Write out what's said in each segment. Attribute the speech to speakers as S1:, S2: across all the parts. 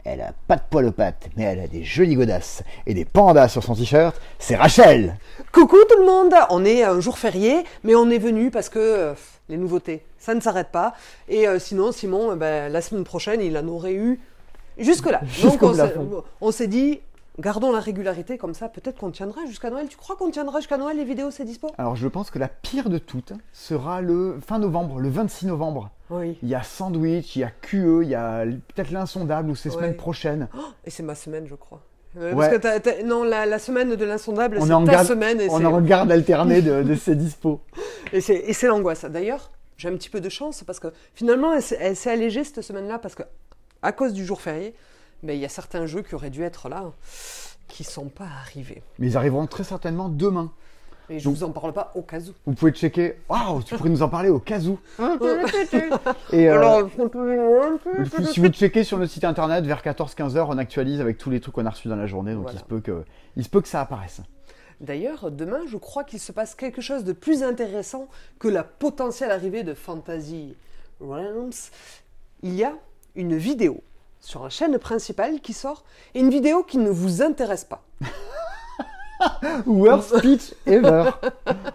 S1: Elle a pas de poil aux pattes, mais elle a des jolies godasses et des pandas sur son t-shirt. C'est Rachel.
S2: Coucou tout le monde, on est un jour férié, mais on est venu parce que les nouveautés, ça ne s'arrête pas. Et sinon, Simon, la semaine prochaine, il en aurait eu jusque-là. Donc on s'est dit, gardons la régularité, comme ça, peut-être qu'on tiendra jusqu'à Noël. Tu crois qu'on tiendra jusqu'à Noël, les vidéos, c'est dispo?
S1: Alors je pense que la pire de toutes sera le fin novembre, le 26 novembre.
S2: Oui.
S1: Il y a Sandwich, il y a QE, il y a peut-être l'Insondable ou c'est semaine prochaine.
S2: Oh, et c'est ma semaine, je crois. Parce que non, la semaine de l'Insondable, c'est ta semaine. Et
S1: on en regarde alterner de ses dispos.
S2: Et c'est l'angoisse. D'ailleurs, j'ai un petit peu de chance parce que finalement, elle s'est allégée cette semaine-là parce que à cause du jour férié, il y a certains jeux qui auraient dû être là qui ne sont pas arrivés.
S1: Mais ils arriveront très certainement demain.
S2: Et je ne vous en parle pas au cas où.
S1: Vous pouvez checker. Waouh, tu pourrais nous en parler au cas où.
S2: Et alors,
S1: si vous checkez sur notre site internet, vers 14-15 heures, on actualise avec tous les trucs qu'on a reçus dans la journée. Donc il se peut que ça apparaisse.
S2: D'ailleurs, demain, je crois qu'il se passe quelque chose de plus intéressant que la potentielle arrivée de Fantasy Realms. Il y a une vidéo sur la chaîne principale qui sort, et une vidéo qui ne vous intéresse pas.
S1: Worst speech ever.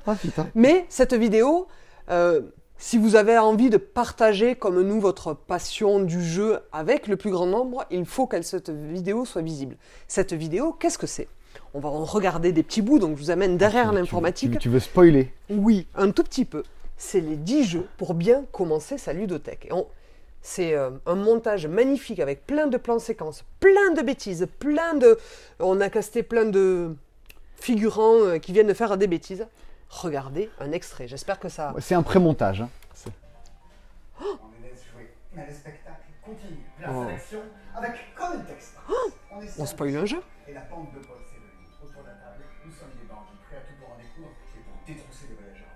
S1: Oh, putain.
S2: Mais cette vidéo, si vous avez envie de partager comme nous votre passion du jeu avec le plus grand nombre, il faut que cette vidéo soit visible. Cette vidéo, qu'est-ce que c'est? On va en regarder des petits bouts, donc je vous amène derrière l'informatique.
S1: Tu veux spoiler?
S2: Oui, un tout petit peu. C'est les 10 jeux pour bien commencer sa ludothèque. C'est un montage magnifique avec plein de plans séquences, plein de bêtises, on a casté plein de figurants qui viennent de faire des bêtises. Regardez un extrait, j'espère que ça...
S1: C'est un pré-montage. Hein.
S3: On les laisse jouer, mais le spectacle continue. Place à l'action avec comme texte.
S2: On spoil un jeu.
S3: Et la pente de Paul s'éloigne. Autour de la table, nous sommes des bandits, prêts à tout pour en découdre et pour détrousser les voyageurs.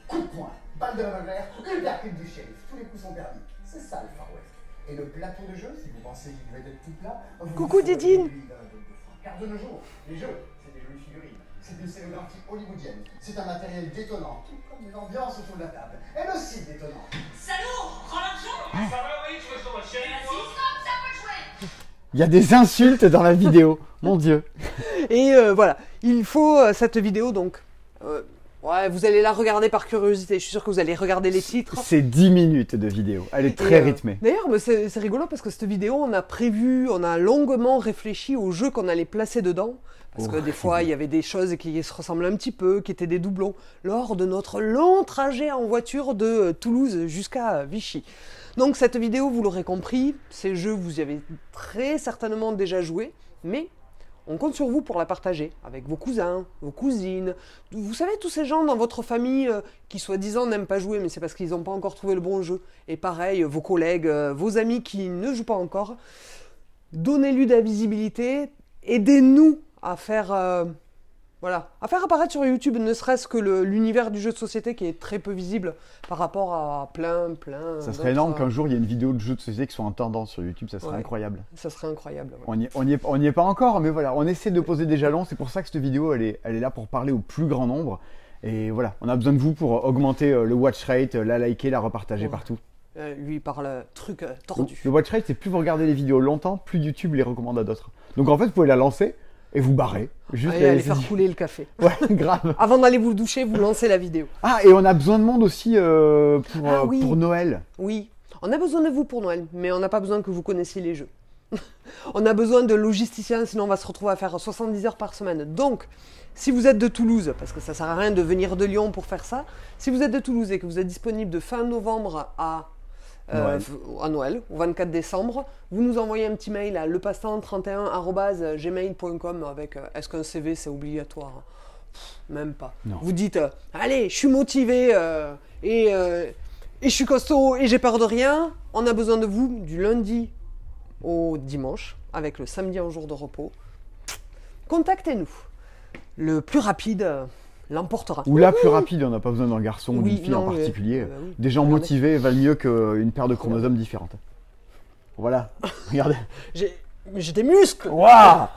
S3: Coup de poing, balle de revolver, une percute du shérif. Tous les coups sont permis. C'est ça le Far West. Et le plateau de jeu, si vous pensez qu'il devait être tout plat...
S2: Coucou Didine.
S3: Car de nos jours, les jeux, c'est des jolies figurines. C'est une scénographie hollywoodienne. C'est un matériel détonnant, tout comme une ambiance autour de la table. Elle aussi détonnante.
S4: Salaud, rends l'argent. Ça va, oui, tu veux sur votre chérie, toi. Stop, ça peut jouer.
S1: Il y a des insultes dans la vidéo. Mon Dieu.
S2: Et voilà, il faut cette vidéo donc... vous allez la regarder par curiosité, je suis sûr que vous allez regarder les titres.
S1: C'est 10 minutes de vidéo, elle est très rythmée.
S2: D'ailleurs, c'est rigolo parce que cette vidéo, on a longuement réfléchi aux jeux qu'on allait placer dedans. Parce que des fois, il y avait des choses qui se ressemblaient un petit peu, qui étaient des doublons, lors de notre long trajet en voiture de Toulouse jusqu'à Vichy. Donc cette vidéo, vous l'aurez compris, ces jeux, vous y avez très certainement déjà joué, mais... on compte sur vous pour la partager avec vos cousins, vos cousines. Vous savez, tous ces gens dans votre famille qui soi-disant n'aiment pas jouer, mais c'est parce qu'ils n'ont pas encore trouvé le bon jeu. Et pareil, vos collègues, vos amis qui ne jouent pas encore. Donnez-lui de la visibilité. Aidez-nous à faire apparaître sur YouTube, ne serait-ce que l'univers du jeu de société qui est très peu visible par rapport à plein.
S1: Ça serait énorme qu'un jour il y ait une vidéo de jeu de société qui soit en tendance sur YouTube, ça serait incroyable.
S2: Ça serait incroyable.
S1: Ouais. On n'y est pas encore, mais voilà, on essaie de poser des jalons. C'est pour ça que cette vidéo, elle est là pour parler au plus grand nombre. Et voilà, on a besoin de vous pour augmenter le watch rate, la liker, la repartager partout.
S2: Lui parle truc tordu.
S1: Le watch rate, c'est plus vous regardez les vidéos longtemps, plus YouTube les recommande à d'autres. Donc en fait, vous pouvez la lancer et vous barrer.
S2: Juste aller faire couler le café.
S1: Ouais, grave.
S2: Avant d'aller vous doucher, vous lancez la vidéo.
S1: Ah, et on a besoin de monde aussi pour Noël.
S2: Oui, on a besoin de vous pour Noël, mais on n'a pas besoin que vous connaissiez les jeux. On a besoin de logisticiens, sinon on va se retrouver à faire 70 heures par semaine. Donc, si vous êtes de Toulouse, parce que ça sert à rien de venir de Lyon pour faire ça, si vous êtes de Toulouse et que vous êtes disponible de fin novembre à Noël, au 24 décembre, vous nous envoyez un petit mail à lepassetemps31@gmail.com avec est-ce qu'un CV c'est obligatoire? Même pas.
S1: Non.
S2: Vous dites allez, je suis motivé et je suis costaud et j'ai peur de rien. On a besoin de vous du lundi au dimanche avec le samedi en jour de repos. Contactez-nous. Le plus rapide l'emportera.
S1: Ou la plus rapide, on n'a pas besoin d'un garçon ou d'une fille en particulier.
S2: Oui.
S1: Des gens motivés valent mieux qu'une paire de chromosomes différentes. Voilà, regardez.
S2: J'ai des muscles.
S1: Waouh.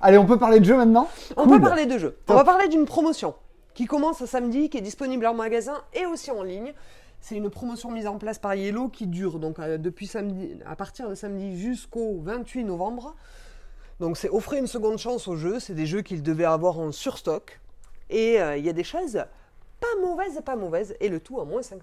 S1: Allez, on peut parler de jeu maintenant?
S2: On peut parler de jeu. On va parler d'une promotion qui commence samedi, qui est disponible en magasin et aussi en ligne. C'est une promotion mise en place par Yellow qui dure donc depuis samedi, à partir de samedi jusqu'au 28 novembre. Donc c'est offrir une seconde chance aux jeux. C'est des jeux qu'ils devaient avoir en surstock. Et il y a des choses pas mauvaises. Et le tout à moins 50%.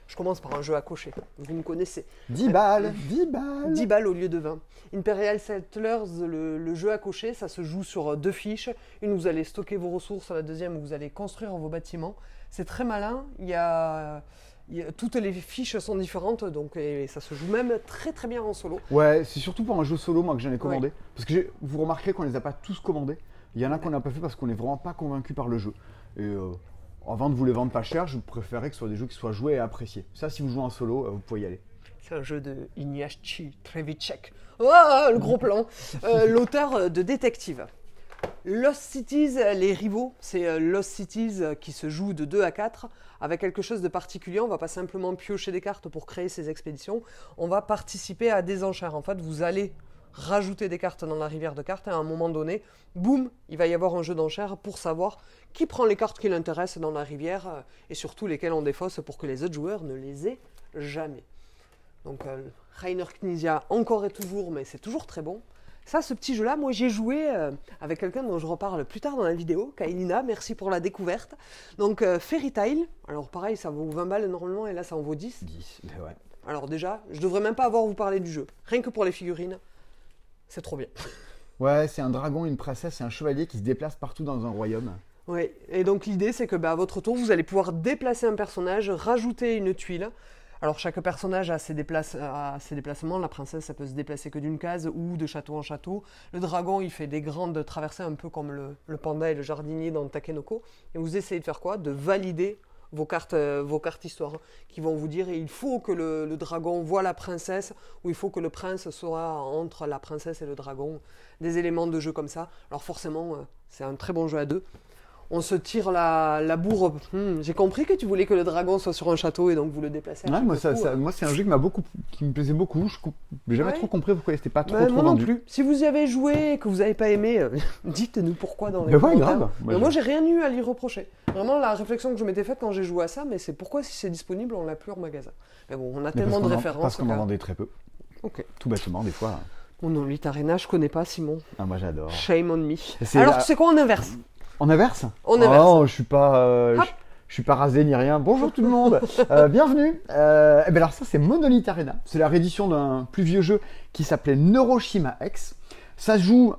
S2: Je commence par un jeu à cocher. Vous me connaissez.
S1: 10 balles, 10 balles.
S2: 10 balles au lieu de 20. Imperial Settlers, le jeu à cocher, ça se joue sur 2 fiches. Une où vous allez stocker vos ressources, la deuxième où vous allez construire vos bâtiments. C'est très malin. Toutes les fiches sont différentes, donc et ça se joue même très très bien en solo.
S1: Ouais, c'est surtout pour un jeu solo, moi, que j'en ai commandé. Ouais. Parce que vous remarquerez qu'on les a pas tous commandés. Il y en a qu'on n'a pas fait parce qu'on n'est vraiment pas convaincu par le jeu. Et avant de vous les vendre pas cher, je préférais que ce soit des jeux qui soient joués et appréciés. Ça, si vous jouez en solo, vous pouvez y aller.
S2: C'est un jeu de Ignacy Trzewiczek. Oh, le gros plan. L'auteur de Détective. Lost Cities, les rivaux, c'est Lost Cities qui se joue de 2 à 4 avec quelque chose de particulier. On ne va pas simplement piocher des cartes pour créer ces expéditions. On va participer à des enchères. En fait, vous allez rajouter des cartes dans la rivière de cartes et à un moment donné, boum, il va y avoir un jeu d'enchères pour savoir qui prend les cartes qui l'intéressent dans la rivière et surtout lesquelles on défausse pour que les autres joueurs ne les aient jamais. Donc Reiner Knizia encore et toujours, mais c'est toujours très bon. Ça, ce petit jeu-là, moi j'ai joué avec quelqu'un dont je reparle plus tard dans la vidéo, Kailina, merci pour la découverte. Donc Fairy Tail, alors pareil, ça vaut 20 balles normalement et là ça en vaut 10.
S1: 10, ben ouais.
S2: Alors déjà, je devrais même pas avoir à vous parler du jeu, rien que pour les figurines, c'est trop bien.
S1: Ouais, c'est un dragon, une princesse et un chevalier qui se déplacent partout dans un royaume.
S2: Oui, et donc l'idée c'est que à votre tour, vous allez pouvoir déplacer un personnage, rajouter une tuile. Alors chaque personnage a ses déplacements, la princesse ça peut se déplacer que d'une case ou de château en château. Le dragon il fait des grandes traversées un peu comme le panda et le jardinier dans Takenoko. Et vous essayez de faire quoi? De valider vos cartes histoire qui vont vous dire il faut que le dragon voit la princesse ou il faut que le prince soit entre la princesse et le dragon. Des éléments de jeu comme ça. Alors forcément c'est un très bon jeu à deux. On se tire la bourre. J'ai compris que tu voulais que le dragon soit sur un château et donc vous le déplacez.
S1: Ouais, moi, c'est un jeu qui me plaisait beaucoup. Je n'ai jamais trop compris pourquoi il n'était pas trop vendu.
S2: Moi non plus. Si vous y avez joué et que vous n'avez pas aimé, dites-nous pourquoi dans les
S1: commentaires. Grave.
S2: Moi, j'ai rien eu à lui reprocher. Vraiment, la réflexion que je m'étais faite quand j'ai joué à ça, mais c'est pourquoi si c'est disponible, on l'a plus en magasin. Mais bon, on a tellement de références.
S1: Parce qu'on en vendait très peu.
S2: Ok.
S1: Tout bêtement, des fois.
S2: Mon nom, Elite Arena, je connais pas, Simon.
S1: Ah, moi j'adore.
S2: Shame on me. Alors, tu sais quoi, on inverse.
S1: On inverse?
S2: On inverse.
S1: Oh, je suis pas rasé ni rien. Bonjour tout le monde. Bienvenue. Et ben alors ça c'est Monolith Arena. C'est la réédition d'un plus vieux jeu qui s'appelait Neuroshima X. Ça se joue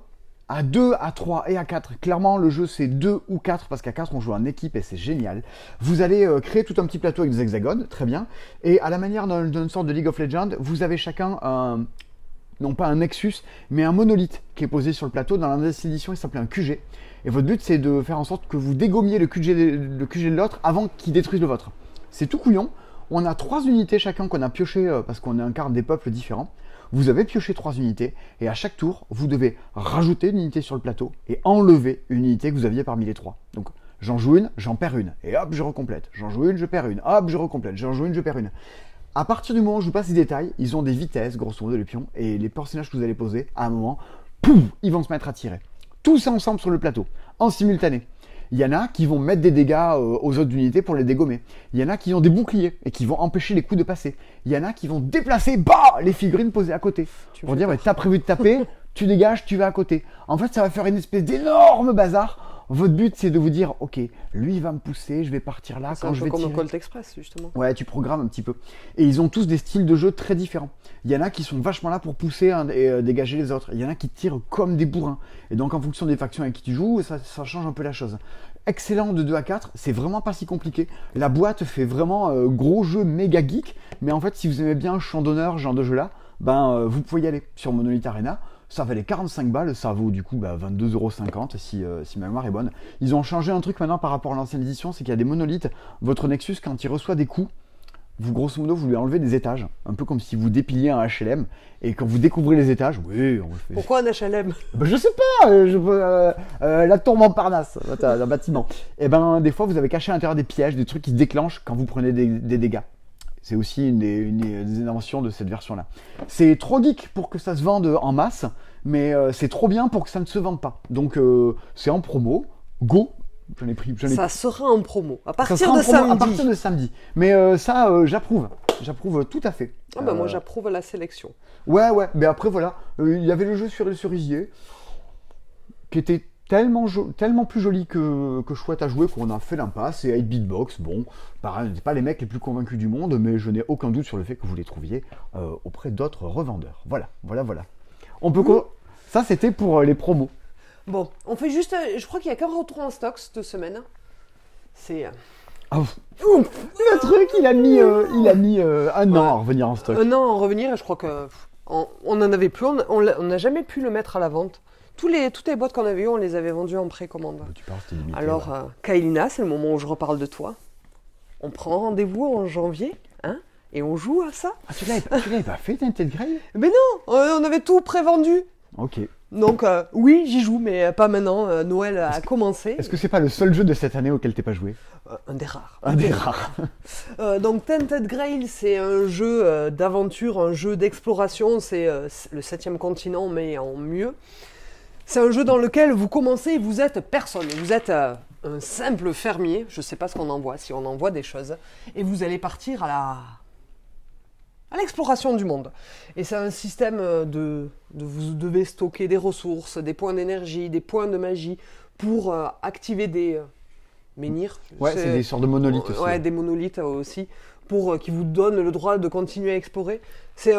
S1: à 2, à 3 et à 4. Clairement le jeu c'est 2 ou 4 parce qu'à 4 on joue en équipe et c'est génial. Vous allez créer tout un petit plateau avec des hexagones, très bien. Et à la manière d'une sorte de League of Legends, vous avez chacun non pas un Nexus, mais un monolithe qui est posé sur le plateau. Dans la édition il s'appelait un QG. Et votre but, c'est de faire en sorte que vous dégommiez le QG de l'autre avant qu'il détruise le vôtre. C'est tout couillon. On a 3 unités chacun qu'on a pioché parce qu'on incarne des peuples différents. Vous avez pioché 3 unités et à chaque tour, vous devez rajouter une unité sur le plateau et enlever une unité que vous aviez parmi les 3. Donc, j'en joue une, j'en perds une. Et hop, je recomplète. J'en joue une, je perds une. Hop, je recomplète. J'en joue une, je perds une. À partir du moment où je vous passe les détails, ils ont des vitesses, grosso modo, les pions. Et les personnages que vous allez poser, à un moment, pouf, ils vont se mettre à tirer. Tous ensemble sur le plateau, en simultané. Il y en a qui vont mettre des dégâts aux autres unités pour les dégommer. Il y en a qui ont des boucliers et qui vont empêcher les coups de passer. Il y en a qui vont déplacer les figurines posées à côté. Pour dire, t'as prévu de taper, tu dégages, tu vas à côté. En fait, ça va faire une espèce d'énorme bazar. Votre but, c'est de vous dire, ok, lui, il va me pousser, je vais partir là quand je vais tirer. C'est
S2: comme Colt Express, justement.
S1: Ouais, tu programmes un petit peu. Et ils ont tous des styles de jeu très différents. Il y en a qui sont vachement là pour pousser et dégager les autres. Il y en a qui tirent comme des bourrins. Et donc, en fonction des factions avec qui tu joues, ça change un peu la chose. Excellent de 2 à 4, c'est vraiment pas si compliqué. La boîte fait vraiment gros jeu méga geek. Mais en fait, si vous aimez bien Champ d'honneur, ce genre de jeu-là, vous pouvez y aller sur Monolith Arena. Ça valait 45 balles, ça vaut du coup 22,50€ si ma mémoire est bonne. Ils ont changé un truc maintenant par rapport à l'ancienne édition, c'est qu'il y a des monolithes. Votre Nexus, quand il reçoit des coups, vous grosso modo, vous lui enlevez des étages. Un peu comme si vous dépiliez un HLM. Et quand vous découvrez les étages, oui, on le fait.
S2: Pourquoi un HLM?
S1: Je sais pas, la tour Montparnasse, un bâtiment. Et des fois, vous avez caché à l'intérieur des pièges, des trucs qui se déclenchent quand vous prenez des dégâts. C'est aussi une des inventions de cette version-là. C'est trop geek pour que ça se vende en masse, mais c'est trop bien pour que ça ne se vende pas. Donc c'est en promo, go, J'en ai pris.
S2: Ça sera en promo. À
S1: Ça
S2: partir
S1: sera en
S2: de
S1: promo
S2: samedi.
S1: à partir de samedi. Mais ça, j'approuve. J'approuve tout à fait.
S2: Ah bah moi j'approuve la sélection.
S1: Ouais. Mais après, voilà. Il y avait le jeu sur le cerisier qui était tellement plus joli que chouette à jouer qu'on a fait l'impasse. Et 8-bit box, bon, pareil, on n'était pas les mecs les plus convaincus du monde, mais je n'ai aucun doute sur le fait que vous les trouviez auprès d'autres revendeurs. Voilà. On peut Ça, c'était pour les promos.
S2: Bon, on fait juste... je crois qu'il n'y a qu'un retour en stock cette semaine. C'est...
S1: Le truc, il a mis un an à revenir en stock.
S2: Un an à revenir, et je crois que on n'en avait plus, on n'a jamais pu le mettre à la vente. Toutes les boîtes qu'on avait eues, on les avait vendues en précommande.
S1: Tu parles, c'était limité.
S2: Alors,
S1: ouais.
S2: Kailina, c'est le moment où je reparle de toi. On prend rendez-vous en janvier, hein, et on joue à ça.
S1: Ah, tu l'avais pas fait, Tinted Grail?
S2: Mais non, on avait tout prévendu.
S1: Ok.
S2: Donc, oui, j'y joue, mais pas maintenant. Noël a commencé.
S1: Est-ce que c'est pas le seul jeu de cette année auquel t'es pas joué?
S2: Un des rares.
S1: Un des rares.
S2: Donc, Tinted Grail, c'est un jeu d'aventure, un jeu d'exploration. C'est le 7e continent, mais en mieux. C'est un jeu dans lequel vous commencez et vous êtes personne. Vous êtes un simple fermier. Je ne sais pas ce qu'on envoie, si on envoie des choses. Et vous allez partir à l'exploration du monde. Et c'est un système vous devez stocker des ressources, des points d'énergie, des points de magie pour activer des menhirs.
S1: Ouais, c'est des sortes de monolithes aussi.
S2: Ouais, des monolithes aussi, pour qui vous donnent le droit de continuer à explorer. Il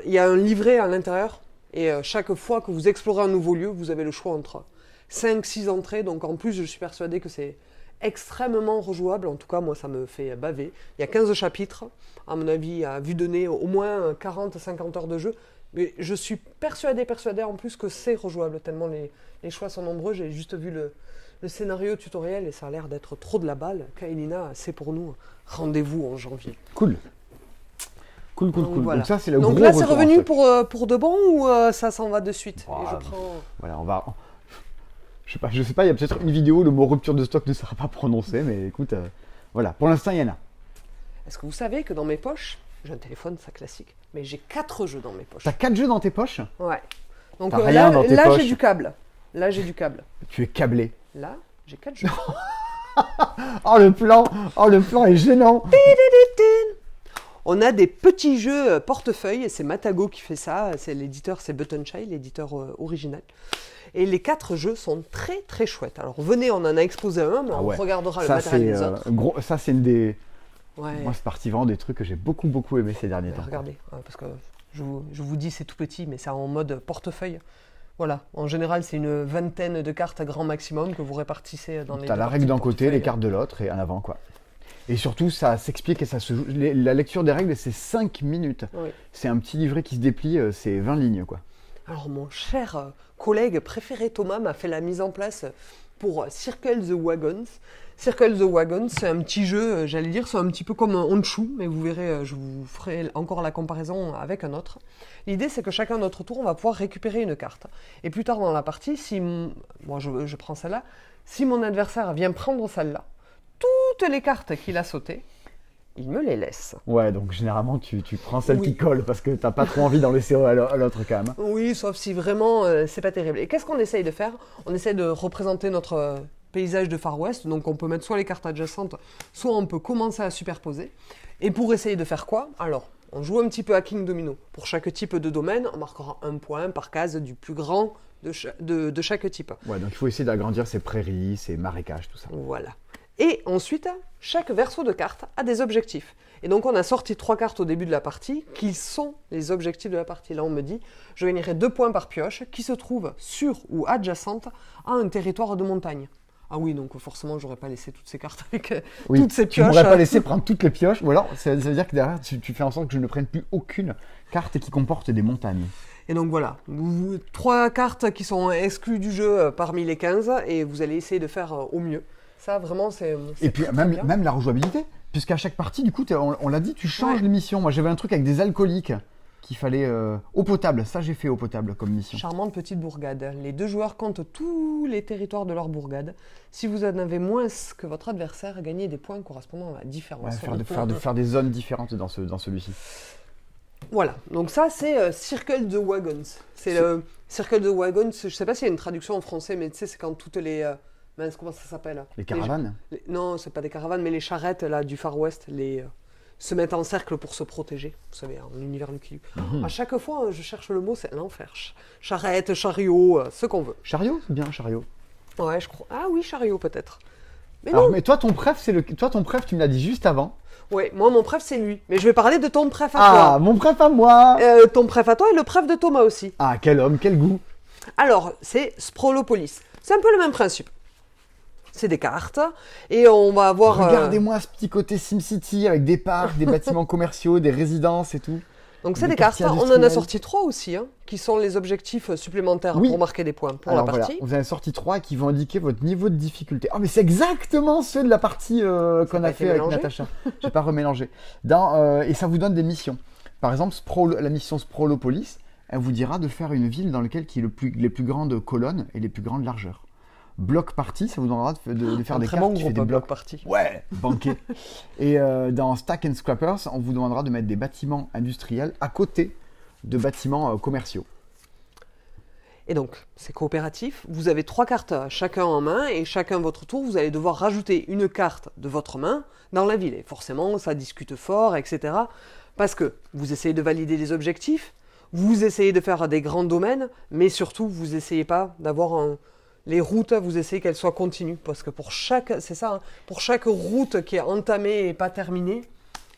S2: y a un livret à l'intérieur, et chaque fois que vous explorez un nouveau lieu, vous avez le choix entre 5-6 entrées. Donc en plus, je suis persuadé que c'est extrêmement rejouable. En tout cas, moi, ça me fait baver. Il y a 15 chapitres. À mon avis, à vue de nez, au moins 40-50 heures de jeu. Mais je suis persuadé en plus que c'est rejouable, tellement les choix sont nombreux. J'ai juste vu le scénario tutoriel et ça a l'air d'être trop de la balle. Kailina, c'est pour nous. Rendez-vous en janvier.
S1: Cool.
S2: Voilà.
S1: Donc ça, c'est le
S2: Donc
S1: gros
S2: là, c'est
S1: retour en
S2: revenu
S1: stock.
S2: pour de bon ou ça s'en va de suite? Et je prends...
S1: Voilà, on va... Je sais pas, il y a peut-être une vidéo où le mot rupture de stock ne sera pas prononcé, mais écoute, voilà, pour l'instant, il y en a.
S2: Est-ce que vous savez que dans mes poches, j'ai un téléphone, ça classique, mais j'ai 4 jeux dans mes poches.
S1: T'as 4 jeux dans tes poches?
S2: Ouais. Donc
S1: T'as rien dans tes poches.
S2: j'ai du câble. Là, j'ai du câble.
S1: Tu es câblé.
S2: Là, j'ai 4 jeux.
S1: Oh, le plan est gênant.
S2: On a des petits jeux portefeuille, et c'est Matago qui fait ça. C'est l'éditeur, c'est Button Child, l'éditeur original. Et les 4 jeux sont très très chouettes. Alors venez, on en a exposé un, mais on regardera le matériel des autres.
S1: Ça, c'est une des...
S2: Ouais.
S1: Moi, c'est parti vraiment des trucs que j'ai beaucoup aimé ces derniers temps.
S2: Regardez, parce que je vous dis c'est tout petit, mais c'est en mode portefeuille. Voilà, en général c'est une vingtaine de cartes grand maximum que vous répartissez dans les...
S1: T'as la règle d'un côté, les cartes de l'autre et en avant quoi. Et surtout ça s'explique et ça se joue. La lecture des règles c'est 5 minutes. Oui. C'est un petit livret qui se déplie, c'est 20 lignes quoi. Alors
S2: mon cher collègue préféré Thomas m'a fait la mise en place pour Circle the Wagons. Circle the Wagons, c'est un petit jeu, j'allais dire, c'est un petit peu comme un Honshu, mais vous verrez, je vous ferai encore la comparaison avec un autre. L'idée, c'est que chacun notre tour, on va pouvoir récupérer une carte. Et plus tard dans la partie, moi je prends celle-là, si mon adversaire vient prendre celle-là, toutes les cartes qu'il a sautées, il me les laisse. Ouais, donc généralement, tu prends celle qui colle, parce que t'as pas trop envie d'en laisser à l'autre quand même. Oui, sauf si vraiment, c'est pas terrible. Et qu'est-ce qu'on essaye de faire? On essaye de représenter notre... paysage de Far West, donc on peut mettre soit les cartes adjacentes, soit on peut commencer à superposer. Et pour essayer de faire quoi? Alors, on joue un petit peu à King Domino. Pour chaque type de domaine, on marquera un point par case du plus grand de chaque type. Ouais, donc il faut essayer d'agrandir ses prairies, ses marécages, tout ça. Voilà. Et ensuite, chaque verso de carte a des objectifs. Et donc on a sorti 3 cartes au début de la partie, qui sont les objectifs de la partie. Là on me dit, je gagnerai 2 points par pioche, qui se trouve sur ou adjacente à un territoire de montagne. Ah oui, donc forcément, j'aurais pas laissé toutes ces cartes avec toutes ces pioches. Tu m'aurais pas laissé prendre toutes les pioches, ou alors ça veut dire que derrière, tu fais en sorte que je ne prenne plus aucune carte qui comporte des montagnes. Et donc voilà, 3 cartes qui sont exclues du jeu parmi les 15, et vous allez essayer de faire au mieux. Ça, vraiment, c'est... Et puis même la rejouabilité, puisqu'à chaque partie, du coup, on l'a dit, tu changes les missions. Moi, j'avais un truc avec des alcooliques qu'il fallait eau potable. Ça, j'ai fait eau potable comme mission. Charmante petite bourgade. Les 2 joueurs comptent tous les territoires de leur bourgade. Si vous en avez moins que votre adversaire, gagnez des points correspondant à la différence. Ouais, faire des zones différentes dans celui-ci. Voilà. Donc ça, c'est Circle the Wagons. C'est le Circle the Wagons. Je sais pas s'il y a une traduction en français, mais tu sais, c'est quand toutes les mince, comment ça s'appelle?
S1: Les caravanes.
S2: Non, c'est pas des caravanes, mais les charrettes là du Far West, se mettent en cercle pour se protéger. Vous savez, en univers Lucky Luke. À chaque fois, je cherche le mot, c'est l'enfer. Charrette, chariot, ce qu'on veut.
S1: Chariot, c'est bien, chariot.
S2: Ouais, je crois. Ah oui, chariot peut-être. Mais
S1: Alors,
S2: non.
S1: mais toi, ton préf, tu me l'as dit juste avant.
S2: Ouais, moi, mon préf, c'est lui. Mais je vais parler de ton préf à
S1: Ah,
S2: toi.
S1: mon préf à moi.
S2: Ton préf à toi et le préf de Thomas aussi.
S1: Ah, quel homme, quel goût.
S2: Alors, c'est Sprolopolis. C'est un peu le même principe. C'est des cartes et on va avoir...
S1: Regardez-moi ce petit côté SimCity avec des parcs, des bâtiments commerciaux, des résidences et tout.
S2: Donc c'est des
S1: quartiers
S2: cartes, on en a
S1: industriels.
S2: sorti 3 aussi, hein, qui sont les objectifs supplémentaires
S1: Oui.
S2: pour marquer des points pour
S1: Alors
S2: la
S1: voilà,
S2: partie.
S1: vous avez sorti 3 qui vont indiquer votre niveau de difficulté. Oh mais c'est exactement ceux de la partie qu'on
S2: pas
S1: a
S2: été
S1: fait avec
S2: mélangé.
S1: Natacha. J'ai pas remélangé. Et ça vous donne des missions. Par exemple, la mission Sprolopolis, elle vous dira de faire une ville dans laquelle il y a les plus grandes colonnes et les plus grandes largeurs. Bloc party, ça vous donnera de faire
S2: Un
S1: des
S2: très
S1: cartes
S2: bon
S1: qui
S2: groupe
S1: fait des blocs.
S2: bloc party.
S1: Ouais, banquet. Et dans Stack and Scrappers, on vous demandera de mettre des bâtiments industriels à côté de bâtiments commerciaux.
S2: Et donc, c'est coopératif. Vous avez 3 cartes chacun en main et chacun votre tour, vous allez devoir rajouter une carte de votre main dans la ville. Et forcément, ça discute fort, etc. Parce que vous essayez de valider les objectifs, vous essayez de faire des grands domaines, mais surtout, vous essayez pas d'avoir les routes, vous essayez qu'elles soient continues. Parce que pour chaque route qui est entamée et pas terminée,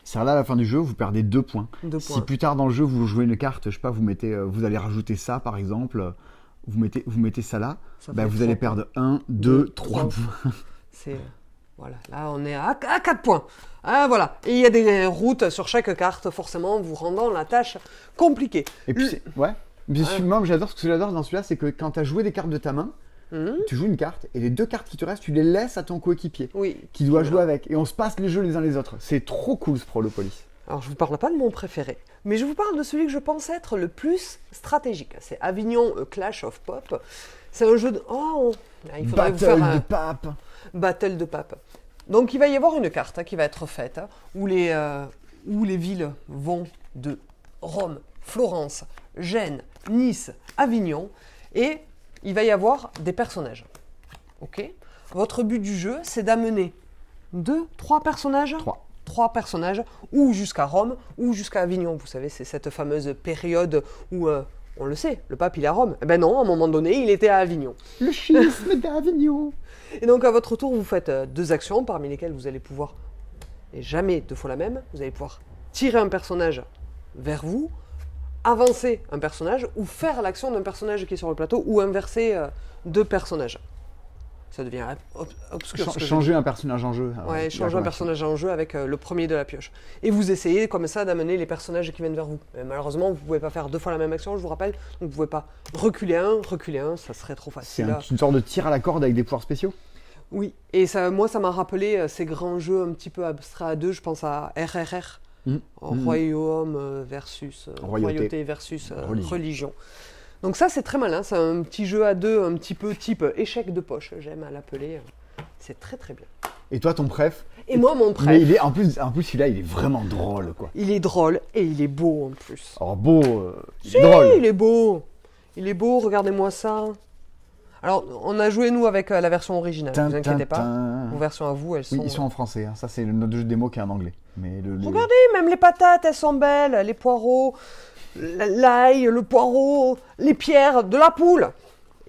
S1: C'est là à la fin du jeu, vous perdez 2 points.
S2: 2
S1: Si
S2: points.
S1: plus tard dans le jeu, vous jouez une carte, je sais pas, vous allez rajouter ça par exemple, vous mettez ça là,
S2: Ça
S1: bah,
S2: fait
S1: vous allez
S2: 3
S1: perdre 1, 2, 3
S2: trois.
S1: points.
S2: C'est voilà, là on est à 4 points. Ah, voilà, et il y a des routes sur chaque carte, forcément vous rendant la tâche compliquée.
S1: Et puis, ouais. Mais moi, ce que j'adore dans celui-là, c'est que quand tu as joué des cartes de ta main, tu joues une carte, et les 2 cartes qui te restent, tu les laisses à ton coéquipier,
S2: Oui.
S1: qui doit jouer avec. Et on se passe les jeux les uns les autres. C'est trop cool ce Prolopolis.
S2: Alors je vous parle pas de mon préféré, mais je vous parle de celui que je pense être le plus stratégique. C'est Avignon Clash of Pop. C'est un jeu de... il faudrait vous faire
S1: Battle
S2: un
S1: de pape.
S2: battle de pape. Donc il va y avoir une carte qui va être faite où les villes vont de Rome, Florence, Gênes, Nice, Avignon, et il va y avoir des personnages. Ok ? Votre but du jeu, c'est d'amener 3 personnages. 3 personnages, ou jusqu'à Rome, ou jusqu'à Avignon. Vous savez, c'est cette fameuse période où, on le sait, le pape il est à Rome. Eh ben non, à un moment donné, il était à Avignon.
S1: Le schisme d'Avignon.
S2: Et donc à votre tour, vous faites 2 actions, parmi lesquelles vous allez pouvoir, et jamais 2 fois la même, vous allez pouvoir tirer un personnage vers vous, avancer un personnage, ou faire l'action d'un personnage qui est sur le plateau, ou inverser 2 personnages. Ça devient obscur. ce que je
S1: Changer un personnage en jeu.
S2: Ouais, changer un personnage en jeu avec le premier de la pioche. Et vous essayez comme ça d'amener les personnages qui viennent vers vous. Mais malheureusement, vous ne pouvez pas faire 2 fois la même action, je vous rappelle. Donc vous ne pouvez pas reculer un, ça serait trop
S1: C'est
S2: facile.
S1: une sorte de tir à la corde avec des pouvoirs spéciaux.
S2: Oui, et ça, moi ça m'a rappelé ces grands jeux un petit peu abstraits à 2, je pense à RRR. Royaume versus royauté versus religion. Donc ça c'est très malin, c'est un petit jeu à 2 un petit peu type échec de poche, j'aime à l'appeler. C'est très très bien.
S1: Et toi, ton préf?
S2: Et moi mon préf,
S1: Mais il est en plus celui-là, il est vraiment drôle quoi.
S2: il est drôle et il est beau en plus.
S1: Alors beau, il
S2: Si,
S1: est drôle.
S2: il est beau. Il est beau, regardez-moi ça. Alors on a joué nous avec la version originale, ne vous inquiétez pas. Vos versions à vous, elles sont...
S1: Oui, ils sont en français. Hein. Ça, c'est notre jeu de démo qui est en anglais. Mais
S2: Regardez, même les patates, elles sont belles, les poireaux, l'ail, le poireau, les pierres, de la poule.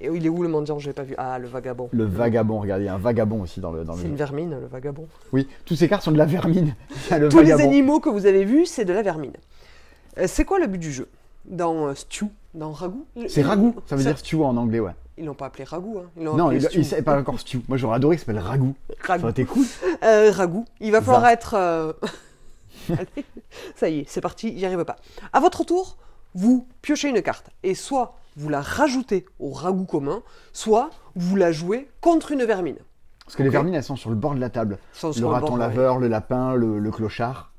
S2: Et il est où le mendiant? Je l'ai pas vu. Ah, le vagabond.
S1: Le vagabond, regardez, il y a un vagabond aussi dans le
S2: C'est
S1: jeu.
S2: une vermine, le vagabond.
S1: Oui, tous ces cartes sont de la vermine. Il y a le
S2: Tous les
S1: vagabond.
S2: animaux que vous avez vus, c'est de la vermine. C'est quoi le but du jeu? Dans Stew, dans Ragout?
S1: C'est ragout, ça veut dire stew en anglais, ouais.
S2: Ils l'ont pas appelé Ragout, hein. Ils l'ont
S1: Non,
S2: appelé
S1: il
S2: Stew.
S1: c'est pas encore stew. Moi, j'aurais adoré qu'il s'appelle ragout. Ça
S2: Ragout.
S1: aurait été cool.
S2: Ragout. Il va falloir être... Allez, ça y est, c'est parti, j'y arrive pas. À votre tour, vous piochez une carte. Et soit vous la rajoutez au ragout commun, soit vous la jouez contre une vermine.
S1: Parce que les vermines, elles sont sur le bord de la table.
S2: Sont
S1: Le
S2: sur le
S1: raton
S2: bord,
S1: laveur, le lapin, le clochard.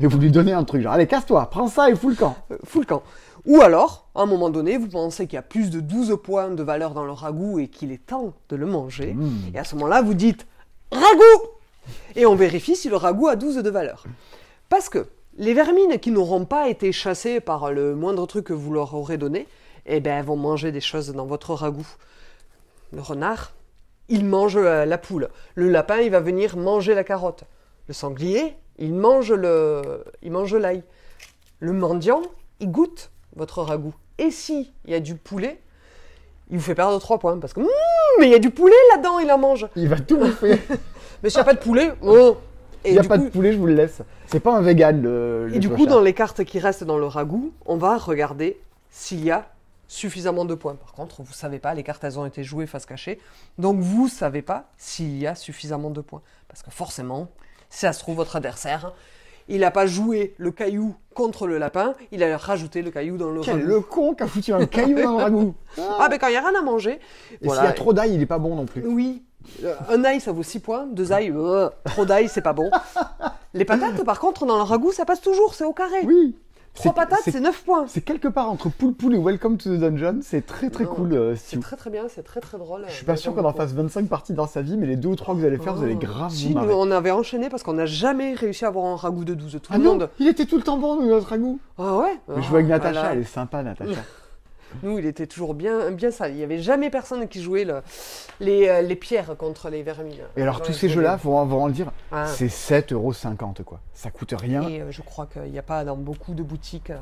S1: Et vous lui donnez un truc, genre, allez, casse-toi, prends ça et fous le camp.
S2: Full camp. Ou alors, à un moment donné, vous pensez qu'il y a plus de 12 points de valeur dans le ragout et qu'il est temps de le manger. Et à ce moment-là, vous dites « Ragout !» Et on vérifie si le ragout a 12 de valeur. Parce que les vermines qui n'auront pas été chassées par le moindre truc que vous leur aurez donné, eh ben, elles vont manger des choses dans votre ragout. Le renard, il mange la poule. Le lapin, il va venir manger la carotte. Le sanglier, il mange l'ail. Le mendiant, il goûte votre ragoût. Et si il y a du poulet, il vous fait perdre 3 points. Parce que, mais il y a du poulet là-dedans, il en mange.
S1: Il va tout bouffer.
S2: Mais s'il n'y a pas de poulet, oh.
S1: Il n'y a pas de poulet, je vous le laisse. C'est pas un vegan, le
S2: Et du coup,
S1: clochard.
S2: dans les cartes qui restent dans le ragoût, on va regarder s'il y a suffisamment de points. Par contre, vous ne savez pas, les cartes, elles ont été jouées face cachée. Donc, vous ne savez pas s'il y a suffisamment de points. Parce que forcément, si ça se trouve, votre adversaire, il n'a pas joué le caillou contre le lapin, il a rajouté le caillou dans le
S1: Quel
S2: ragoût.
S1: le con qui a foutu un caillou dans le ragoût.
S2: Ah, ben quand il n'y a rien à manger.
S1: Et s'il y a trop d'ail, il est pas bon non plus.
S2: Oui. Un ail, ça vaut 6 points. 2 ail, trop d'ail, c'est pas bon. Les patates, par contre, dans le ragoût, ça passe toujours, c'est au carré.
S1: Oui.
S2: 3 patates, c'est 9 points.
S1: C'est quelque part entre Poule et Welcome to the Dungeon. C'est très
S2: Non,
S1: cool,
S2: C'est
S1: Stu.
S2: très très bien, c'est très très drôle.
S1: Je suis pas sûr qu'on en fasse 25 parties dans sa vie, mais les 2 ou 3 que vous allez faire, vous allez grave
S2: Si,
S1: vous
S2: nous,
S1: marrer.
S2: on avait enchaîné parce qu'on n'a jamais réussi à avoir un ragoût de 12. Tout
S1: Ah
S2: le
S1: non,
S2: monde.
S1: il était tout le temps bon, notre ragoût.
S2: Ah ouais.
S1: Je joue avec Natacha,
S2: Voilà.
S1: elle est sympa, Natacha.
S2: Nous, il était toujours bien sale. Il n'y avait jamais personne qui jouait les pierres contre les vermines.
S1: Et alors,
S2: Dans
S1: tous
S2: les
S1: ces
S2: projets.
S1: jeux-là, faut vraiment le dire,
S2: Ah.
S1: c'est 7,50 € quoi. Ça coûte rien.
S2: Et je crois qu'il n'y a pas dans beaucoup de boutiques.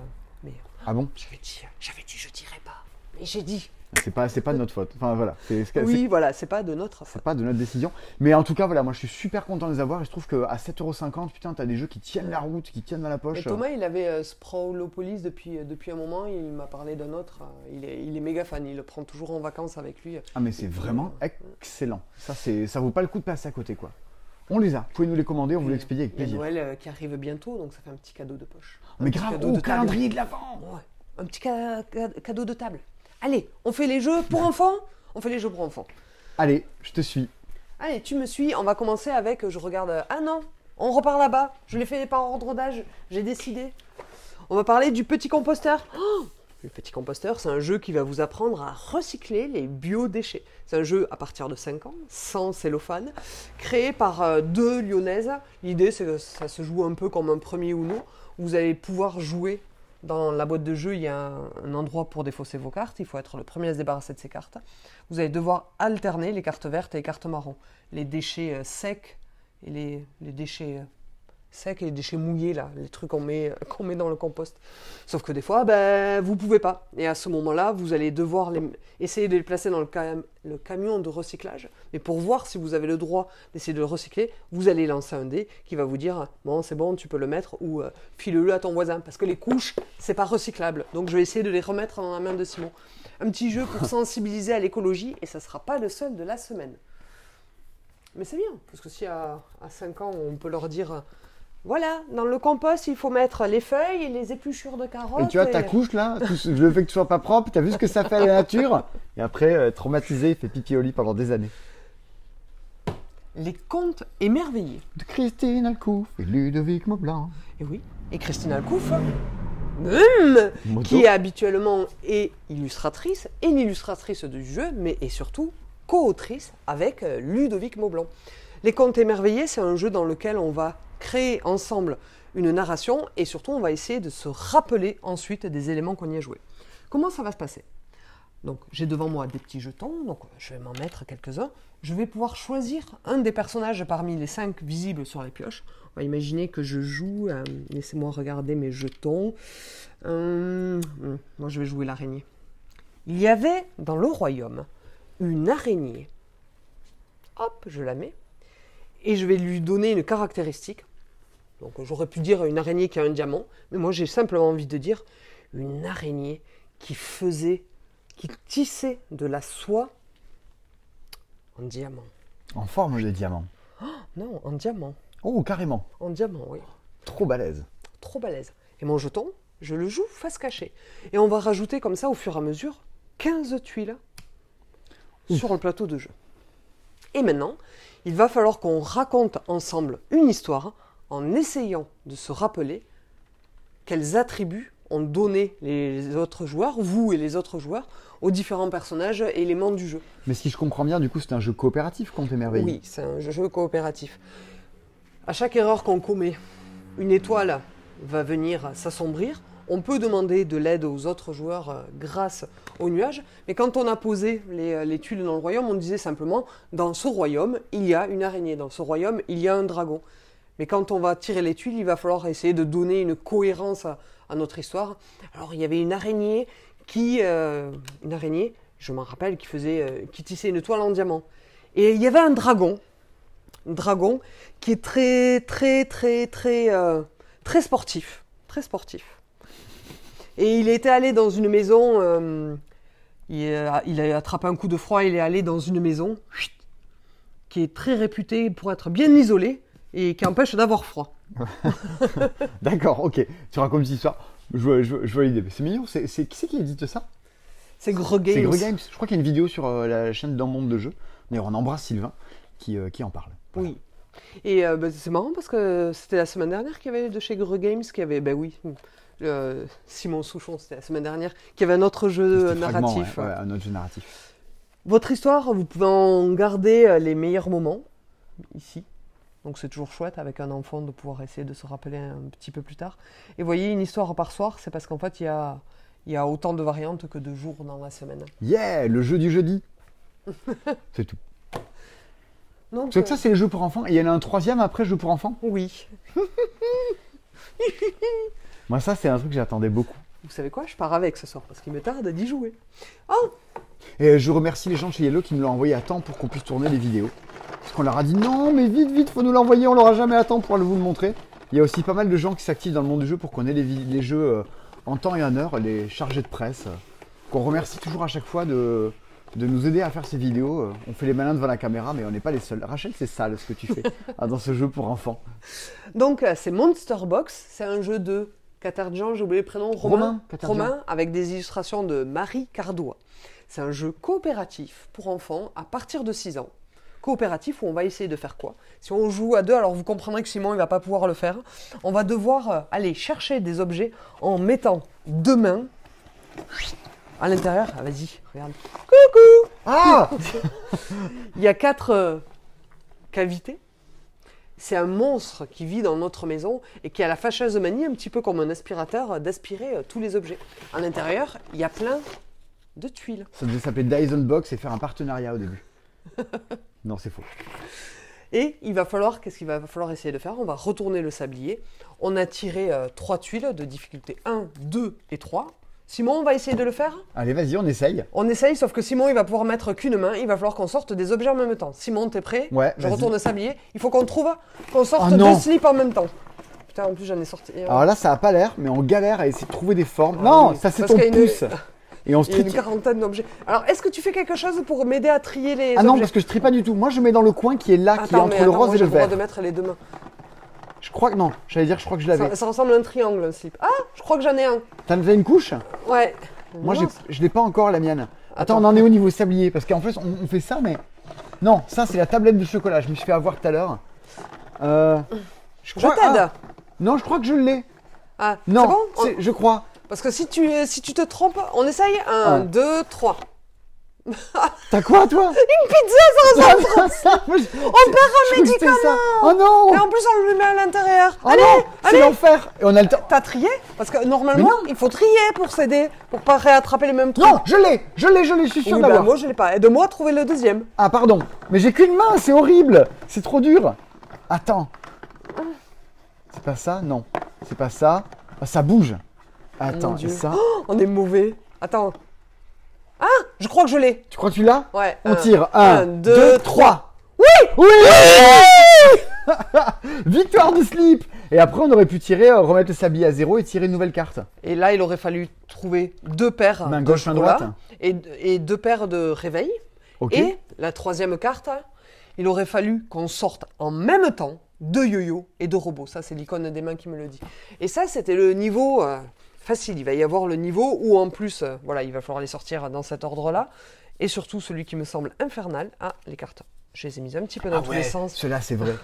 S2: Mais
S1: Ah bon?
S2: j'avais dit, je dirais pas. Mais j'ai dit.
S1: C'est pas de notre faute. Enfin voilà,
S2: Oui, voilà, c'est pas de notre
S1: c'est
S2: faute.
S1: pas de notre décision. Mais en tout cas, voilà, moi je suis super content de les avoir et je trouve qu'à 7,50 €, putain, t'as des jeux qui tiennent la route, qui tiennent dans la
S2: Et
S1: poche.
S2: Thomas, il avait Sprawlopolis depuis un moment. Il m'a parlé d'un autre. Il est méga fan. Il le prend toujours en vacances avec lui.
S1: Ah, mais c'est vraiment excellent. Ça vaut pas le coup de passer à côté, quoi. On les a. Vous pouvez nous les commander, on vous les expédie avec
S2: Il y a
S1: plaisir.
S2: Noël qui arrive bientôt, donc ça fait un petit cadeau de poche. Un
S1: Mais
S2: petit
S1: grave,
S2: cadeau
S1: oh,
S2: de table.
S1: calendrier de l'avant.
S2: Ouais, un petit cadeau de table. Allez, on fait les jeux pour enfants. On fait les jeux pour enfants.
S1: Allez, je te suis.
S2: Allez, tu me suis. On va commencer avec, je regarde. Ah non, on repart là-bas. Je l'ai fait par ordre d'âge. J'ai décidé. On va parler du petit composteur. Oh, le petit composteur, c'est un jeu qui va vous apprendre à recycler les biodéchets. C'est un jeu à partir de 5 ans, sans cellophane, créé par 2 Lyonnaises. L'idée, c'est que ça se joue un peu comme un premier Uno. Vous allez pouvoir jouer. Dans la boîte de jeu, il y a un endroit pour défausser vos cartes. Il faut être le premier à se débarrasser de ces cartes. Vous allez devoir alterner les cartes vertes et les cartes marron. Les déchets secs et les déchets secs et les déchets mouillés, là, les trucs qu'on met dans le compost. Sauf que des fois, ben, vous ne pouvez pas. Et à ce moment-là, vous allez devoir essayer de les placer dans le camion de recyclage. Mais pour voir si vous avez le droit d'essayer de le recycler, vous allez lancer un dé qui va vous dire « Bon, c'est bon, tu peux le mettre » ou « File-le à ton voisin ». Parce que les couches, c'est pas recyclable. Donc je vais essayer de les remettre dans la main de Simon. Un petit jeu pour sensibiliser à l'écologie et ça ne sera pas le seul de la semaine. Mais c'est bien, parce que si à 5 ans, on peut leur dire... Voilà, dans le compost, il faut mettre les feuilles et les épluchures de carottes.
S1: Et tu vois, ta couche là, le fait que tu sois pas propre, t'as vu ce que ça fait à la nature? Et après, traumatisé, il fait pipi au lit pendant des années.
S2: Les contes émerveillés.
S1: De Christine Alcouf et Ludovic Maublanc.
S2: Et oui, et Christine Alcouf,
S1: Moto.
S2: qui habituellement est illustratrice, et l'illustratrice du jeu, mais est surtout co-autrice avec Ludovic Maublanc. Les contes émerveillés, c'est un jeu dans lequel on va créer ensemble une narration et surtout on va essayer de se rappeler ensuite des éléments qu'on y a joués. Comment ça va se passer? Donc j'ai devant moi des petits jetons, donc je vais m'en mettre quelques-uns. Je vais pouvoir choisir un des personnages parmi les 5 visibles sur les pioches. On va imaginer que je joue, laissez-moi regarder mes jetons. Moi je vais jouer l'araignée. Il y avait dans le royaume une araignée. Hop, je la mets. Et je vais lui donner une caractéristique. Donc j'aurais pu dire une araignée qui a un diamant, mais moi j'ai simplement envie de dire une araignée qui tissait de la soie en diamant.
S1: En forme de diamant.
S2: Non, en diamant.
S1: Oh, carrément.
S2: En diamant, oui.
S1: Trop balèze.
S2: Trop balèze. Et mon jeton, je le joue face cachée. Et on va rajouter comme ça au fur et à mesure 15 tuiles sur le plateau de jeu. Et maintenant, il va falloir qu'on raconte ensemble une histoire en essayant de se rappeler quels attributs ont donné les autres joueurs, vous et les autres joueurs, aux différents personnages et éléments du jeu.
S1: Mais si je comprends bien, du coup, c'est un jeu coopératif, Contes émerveillés.
S2: Oui, c'est un jeu coopératif. À chaque erreur qu'on commet, une étoile va venir s'assombrir. on peut demander de l'aide aux autres joueurs grâce au nuage. Mais quand on a posé les tuiles dans le royaume, on disait simplement, dans ce royaume, il y a une araignée. Dans ce royaume, il y a un dragon. Mais quand on va tirer les tuiles, il va falloir essayer de donner une cohérence à notre histoire. Alors, il y avait une araignée je m'en rappelle, qui tissait une toile en diamant. Et il y avait un dragon qui est très sportif. Très sportif. Et il était allé dans une maison, il a attrapé un coup de froid, il est allé dans une maison qui est très réputée pour être bien isolée et qui empêche d'avoir froid.
S1: D'accord, ok. Tu racontes une histoire. Je vois l'idée. C'est mignon. Qui c'est qui édite ça?
S2: C'est Greux Games.
S1: C'est Greux Games. Je crois qu'il y a une vidéo sur la chaîne d'un monde de jeux. D'ailleurs, on embrasse Sylvain qui en parle. Voilà.
S2: Oui. Et c'est marrant parce que c'était la semaine dernière qu'il y avait de chez Greux Games qui avait, Simon Souchon, c'était la semaine dernière, qui avait un autre jeu narratif.
S1: Ouais, un autre jeu narratif.
S2: Votre histoire, vous pouvez en garder les meilleurs moments ici. Donc c'est toujours chouette avec un enfant de pouvoir essayer de se rappeler un petit peu plus tard. Et vous voyez, une histoire par soir, c'est parce qu'en fait, il y a autant de variantes que de jours dans la semaine.
S1: Yeah, le jeu du jeudi. C'est tout.
S2: Donc,
S1: Ça, c'est les jeux pour enfants. Et il y en a un troisième après, jeu pour enfants?
S2: Oui.
S1: Moi, ça, c'est un truc que j'attendais beaucoup.
S2: Vous savez quoi? Je pars avec ce soir parce qu'il me tarde d'y jouer. Oh!
S1: Et je remercie les gens de chez Yellow qui me l'ont envoyé à temps pour qu'on puisse tourner les vidéos. Parce qu'on leur a dit non, mais vite, faut nous l'envoyer, on l'aura jamais à temps pour vous le montrer. Il y a aussi pas mal de gens qui s'activent dans le monde du jeu pour qu'on ait les jeux en temps et en heure, les chargés de presse. Qu'on remercie toujours à chaque fois de nous aider à faire ces vidéos. On fait les malins devant la caméra, mais on n'est pas les seuls. Rachel, c'est sale ce que tu fais dans ce jeu pour enfants.
S2: Donc, c'est Monster Box. C'est un jeu de Caterjan, j'ai oublié le prénom, Romain, avec des illustrations de Marie Cardois. C'est un jeu coopératif pour enfants à partir de 6 ans. Coopératif où on va essayer de faire quoi? Si on joue à deux, alors vous comprendrez que Simon il va pas pouvoir le faire. On va devoir aller chercher des objets en mettant deux mains à l'intérieur. Ah, vas-y, regarde. Coucou!
S1: Ah!
S2: Il y a 4 cavités. C'est un monstre qui vit dans notre maison et qui a la fâcheuse manie, un petit peu comme un aspirateur, d'aspirer tous les objets. À l'intérieur, il y a plein de tuiles.
S1: Ça devait s'appeler Dyson Box et faire un partenariat au début. Non, c'est faux.
S2: Et qu'est-ce qu'il va falloir essayer de faire? On va retourner le sablier. On a tiré 3 tuiles de difficulté 1, 2 et 3. Simon, on va essayer de le faire?
S1: Allez, vas-y, on essaye.
S2: On essaye, sauf que Simon, il va pouvoir mettre qu'une main. Il va falloir qu'on sorte des objets en même temps. Simon, t'es prêt?
S1: Ouais,
S2: je
S1: vas-y.
S2: retourne le sablier. Il faut qu'on sorte
S1: non.
S2: 2 slips en même temps. Putain, en plus, j'en ai sorti.
S1: Alors là, ça a pas l'air, mais on galère à essayer de trouver des formes. Non,
S2: oui,
S1: ça c'est
S2: parce
S1: ton
S2: qu'il y a
S1: pouce. Et on se
S2: Il y a
S1: trie.
S2: une quarantaine d'objets. Alors, est-ce que tu fais quelque chose pour m'aider à trier les
S1: Ah
S2: objets?
S1: non, parce que je trie pas du tout. Moi, je mets dans le coin qui est là, qui est entre le rose
S2: moi,
S1: et
S2: j'ai
S1: le
S2: le droit
S1: vert.
S2: de mettre les deux mains.
S1: Je crois que non. J'allais dire, je crois que je l'avais.
S2: Ça ressemble à un triangle, un slip. Ah, je crois que j'en ai un.
S1: T'en as une couche?
S2: Ouais.
S1: Moi,
S2: Mince.
S1: je l'ai pas encore la mienne. Attends,
S2: Attends.
S1: on en est au niveau sablier parce qu'en fait, on fait ça, mais non, ça c'est la tablette de chocolat. Je me suis fait avoir tout à l'heure.
S2: Je t'aide.
S1: Non, je crois que je l'ai.
S2: Ah,
S1: Non,
S2: c'est bon?
S1: je crois.
S2: Parce que si tu te trompes, on essaye. 1, 2, 3.
S1: T'as quoi, toi?
S2: Une pizza, ça ressemble.
S1: On
S2: perd un médicament.
S1: Oh non!
S2: Et en plus, on le met à l'intérieur.
S1: Oh
S2: Allez,
S1: non! C'est
S2: allez.
S1: l'enfer! Et on a le temps.
S2: T'as trié? Parce que
S1: Mais
S2: normalement,
S1: non.
S2: il faut trier pour s'aider, pour pas réattraper les mêmes trucs.
S1: Non, je l'ai, je suis sûr
S2: Oui,
S1: d'avoir.
S2: moi, je l'ai pas. Aide-moi à trouver le deuxième.
S1: Ah, pardon. Mais j'ai qu'une main, c'est horrible. C'est trop dur. Attends. C'est pas ça? Non. C'est pas ça. Ah, ça bouge. Attends,
S2: Mon Dieu.
S1: et ça?
S2: Oh, on est mauvais. Attends. Ah, je crois que je l'ai.
S1: Tu crois que tu l'as?
S2: Ouais.
S1: On tire. 1,
S2: un,
S1: 2,
S2: deux,
S1: 3.
S2: Oui.
S1: Oui! Victoire du slip! Et après, on aurait pu tirer, remettre le sablier à 0 et tirer une nouvelle carte.
S2: Et là, il aurait fallu trouver 2 paires
S1: Main
S2: de
S1: gauche, main
S2: chocolat
S1: droite.
S2: et 2 paires de réveil.
S1: Ok.
S2: Et la troisième carte, il aurait fallu qu'on sorte en même temps 2 yo-yo et 2 robots. Ça, c'est l'icône des mains qui me le dit. Et ça, c'était le niveau facile. Il va y avoir le niveau où, en plus, voilà, il va falloir les sortir dans cet ordre-là. Et surtout, celui qui me semble infernal. Ah, les cartes. Je les ai mises un petit peu dans tous les sens.
S1: Cela c'est vrai.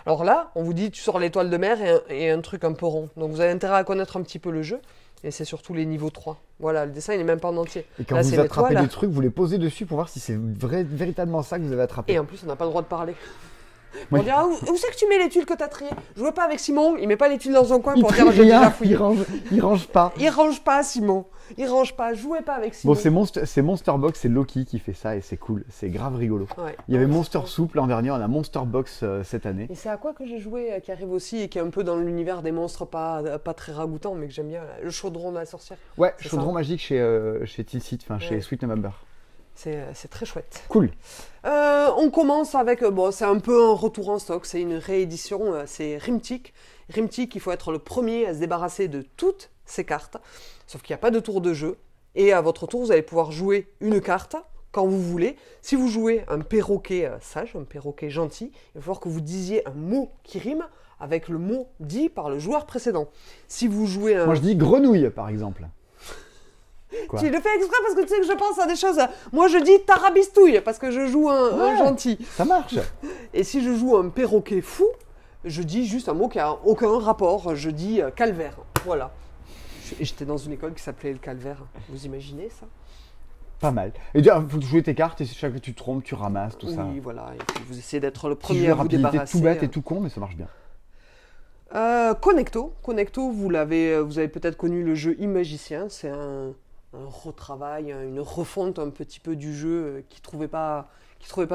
S2: Alors là, on vous dit, tu sors l'étoile de mer et un truc un peu rond. Donc vous avez intérêt à connaître un petit peu le jeu. Et c'est surtout les niveaux 3. Voilà, le dessin, il n'est même pas en entier.
S1: Et quand
S2: Là,
S1: vous
S2: c'est
S1: attrapez
S2: l'étoile.
S1: des trucs, vous les posez dessus pour voir si c'est véritablement ça que vous avez attrapé.
S2: Et en plus, on n'a pas le droit de parler. Pour
S1: Oui.
S2: dire, ah, où c'est que tu mets les tuiles que t'as triées? Jouez pas avec Simon, il met pas les tuiles dans un coin
S1: Il
S2: pour
S1: trie
S2: dire, j'ai déjà
S1: rien,
S2: fouillé.
S1: il range pas.
S2: Il range pas, Simon. Il range pas, jouez pas avec Simon.
S1: Bon, c'est Monster Box, c'est Loki qui fait ça et c'est cool, c'est grave rigolo.
S2: Ouais.
S1: Il y avait Monster Soup l'an dernier, on a Monster Box cette année.
S2: Et c'est à quoi que j'ai joué, qui arrive aussi et qui est un peu dans l'univers des monstres pas très ragoûtants, mais que j'aime bien, là. Le chaudron de la sorcière.
S1: Ouais,
S2: C'est
S1: Chaudron
S2: ça.
S1: Magique chez Tilsit, enfin chez
S2: Ouais.
S1: Sweet November.
S2: C'est très chouette.
S1: Cool.
S2: On commence avec, bon, c'est un peu un retour en stock, c'est une réédition, c'est Rimtic. Rimtic, il faut être le premier à se débarrasser de toutes ses cartes, sauf qu'il n'y a pas de tour de jeu. Et à votre tour, vous allez pouvoir jouer une carte quand vous voulez. Si vous jouez un perroquet sage, un perroquet gentil, il va falloir que vous disiez un mot qui rime avec le mot dit par le joueur précédent. Si vous jouez un...
S1: Moi je dis grenouille par exemple. Quoi?
S2: Tu le fais exprès parce que tu sais que je pense à des choses... Moi je dis tarabistouille parce que je joue un
S1: Ouais.
S2: gentil.
S1: Ça marche.
S2: Et si je joue un perroquet fou, je dis juste un mot qui n'a aucun rapport. Je dis calvaire. Voilà. Et j'étais dans une école qui s'appelait le calvaire. Vous imaginez ça?
S1: Pas mal. Et il faut jouer tes cartes et chaque fois que tu te trompes, tu ramasses tout ça.
S2: Oui, voilà. Et puis vous essayez d'être le
S1: Petit
S2: premier
S1: jeu
S2: à
S1: de
S2: vous
S1: rapidité
S2: débarrasser.
S1: tout bête et tout con, mais ça marche bien.
S2: Connecto. Connecto, vous avez peut-être connu le jeu Imagicien. C'est un retravail, une refonte un petit peu du jeu qui trouvait pas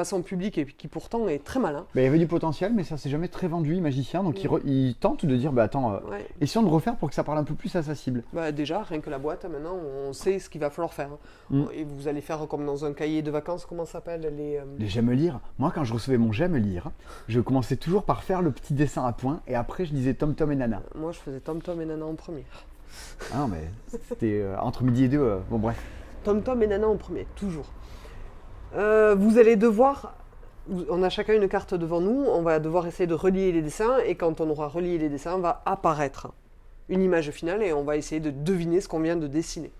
S2: son public et qui pourtant est très malin.
S1: Bah, il y avait du potentiel, mais ça s'est jamais très vendu, Magicien. Donc il tente de dire, bah attends,
S2: Ouais.
S1: essayons de refaire pour que ça parle un peu plus à sa cible.
S2: Bah déjà, rien que la boîte, maintenant, on sait ce qu'il va falloir faire.
S1: Mm.
S2: Et vous allez faire comme dans un cahier de vacances, comment ça s'appelle
S1: Les j'aime lire. Moi, quand je recevais mon j'aime lire, je commençais toujours par faire le petit dessin à points et après je disais Tom Tom et Nana.
S2: Moi, je faisais Tom Tom et Nana en premier.
S1: Ah non, mais c'était entre midi et deux. Bon, bref.
S2: Tom Tom et Nana en premier, toujours. Vous allez devoir... On a chacun une carte devant nous, on va devoir essayer de relier les dessins, et quand on aura relié les dessins, va apparaître une image finale, et on va essayer de deviner ce qu'on vient de dessiner.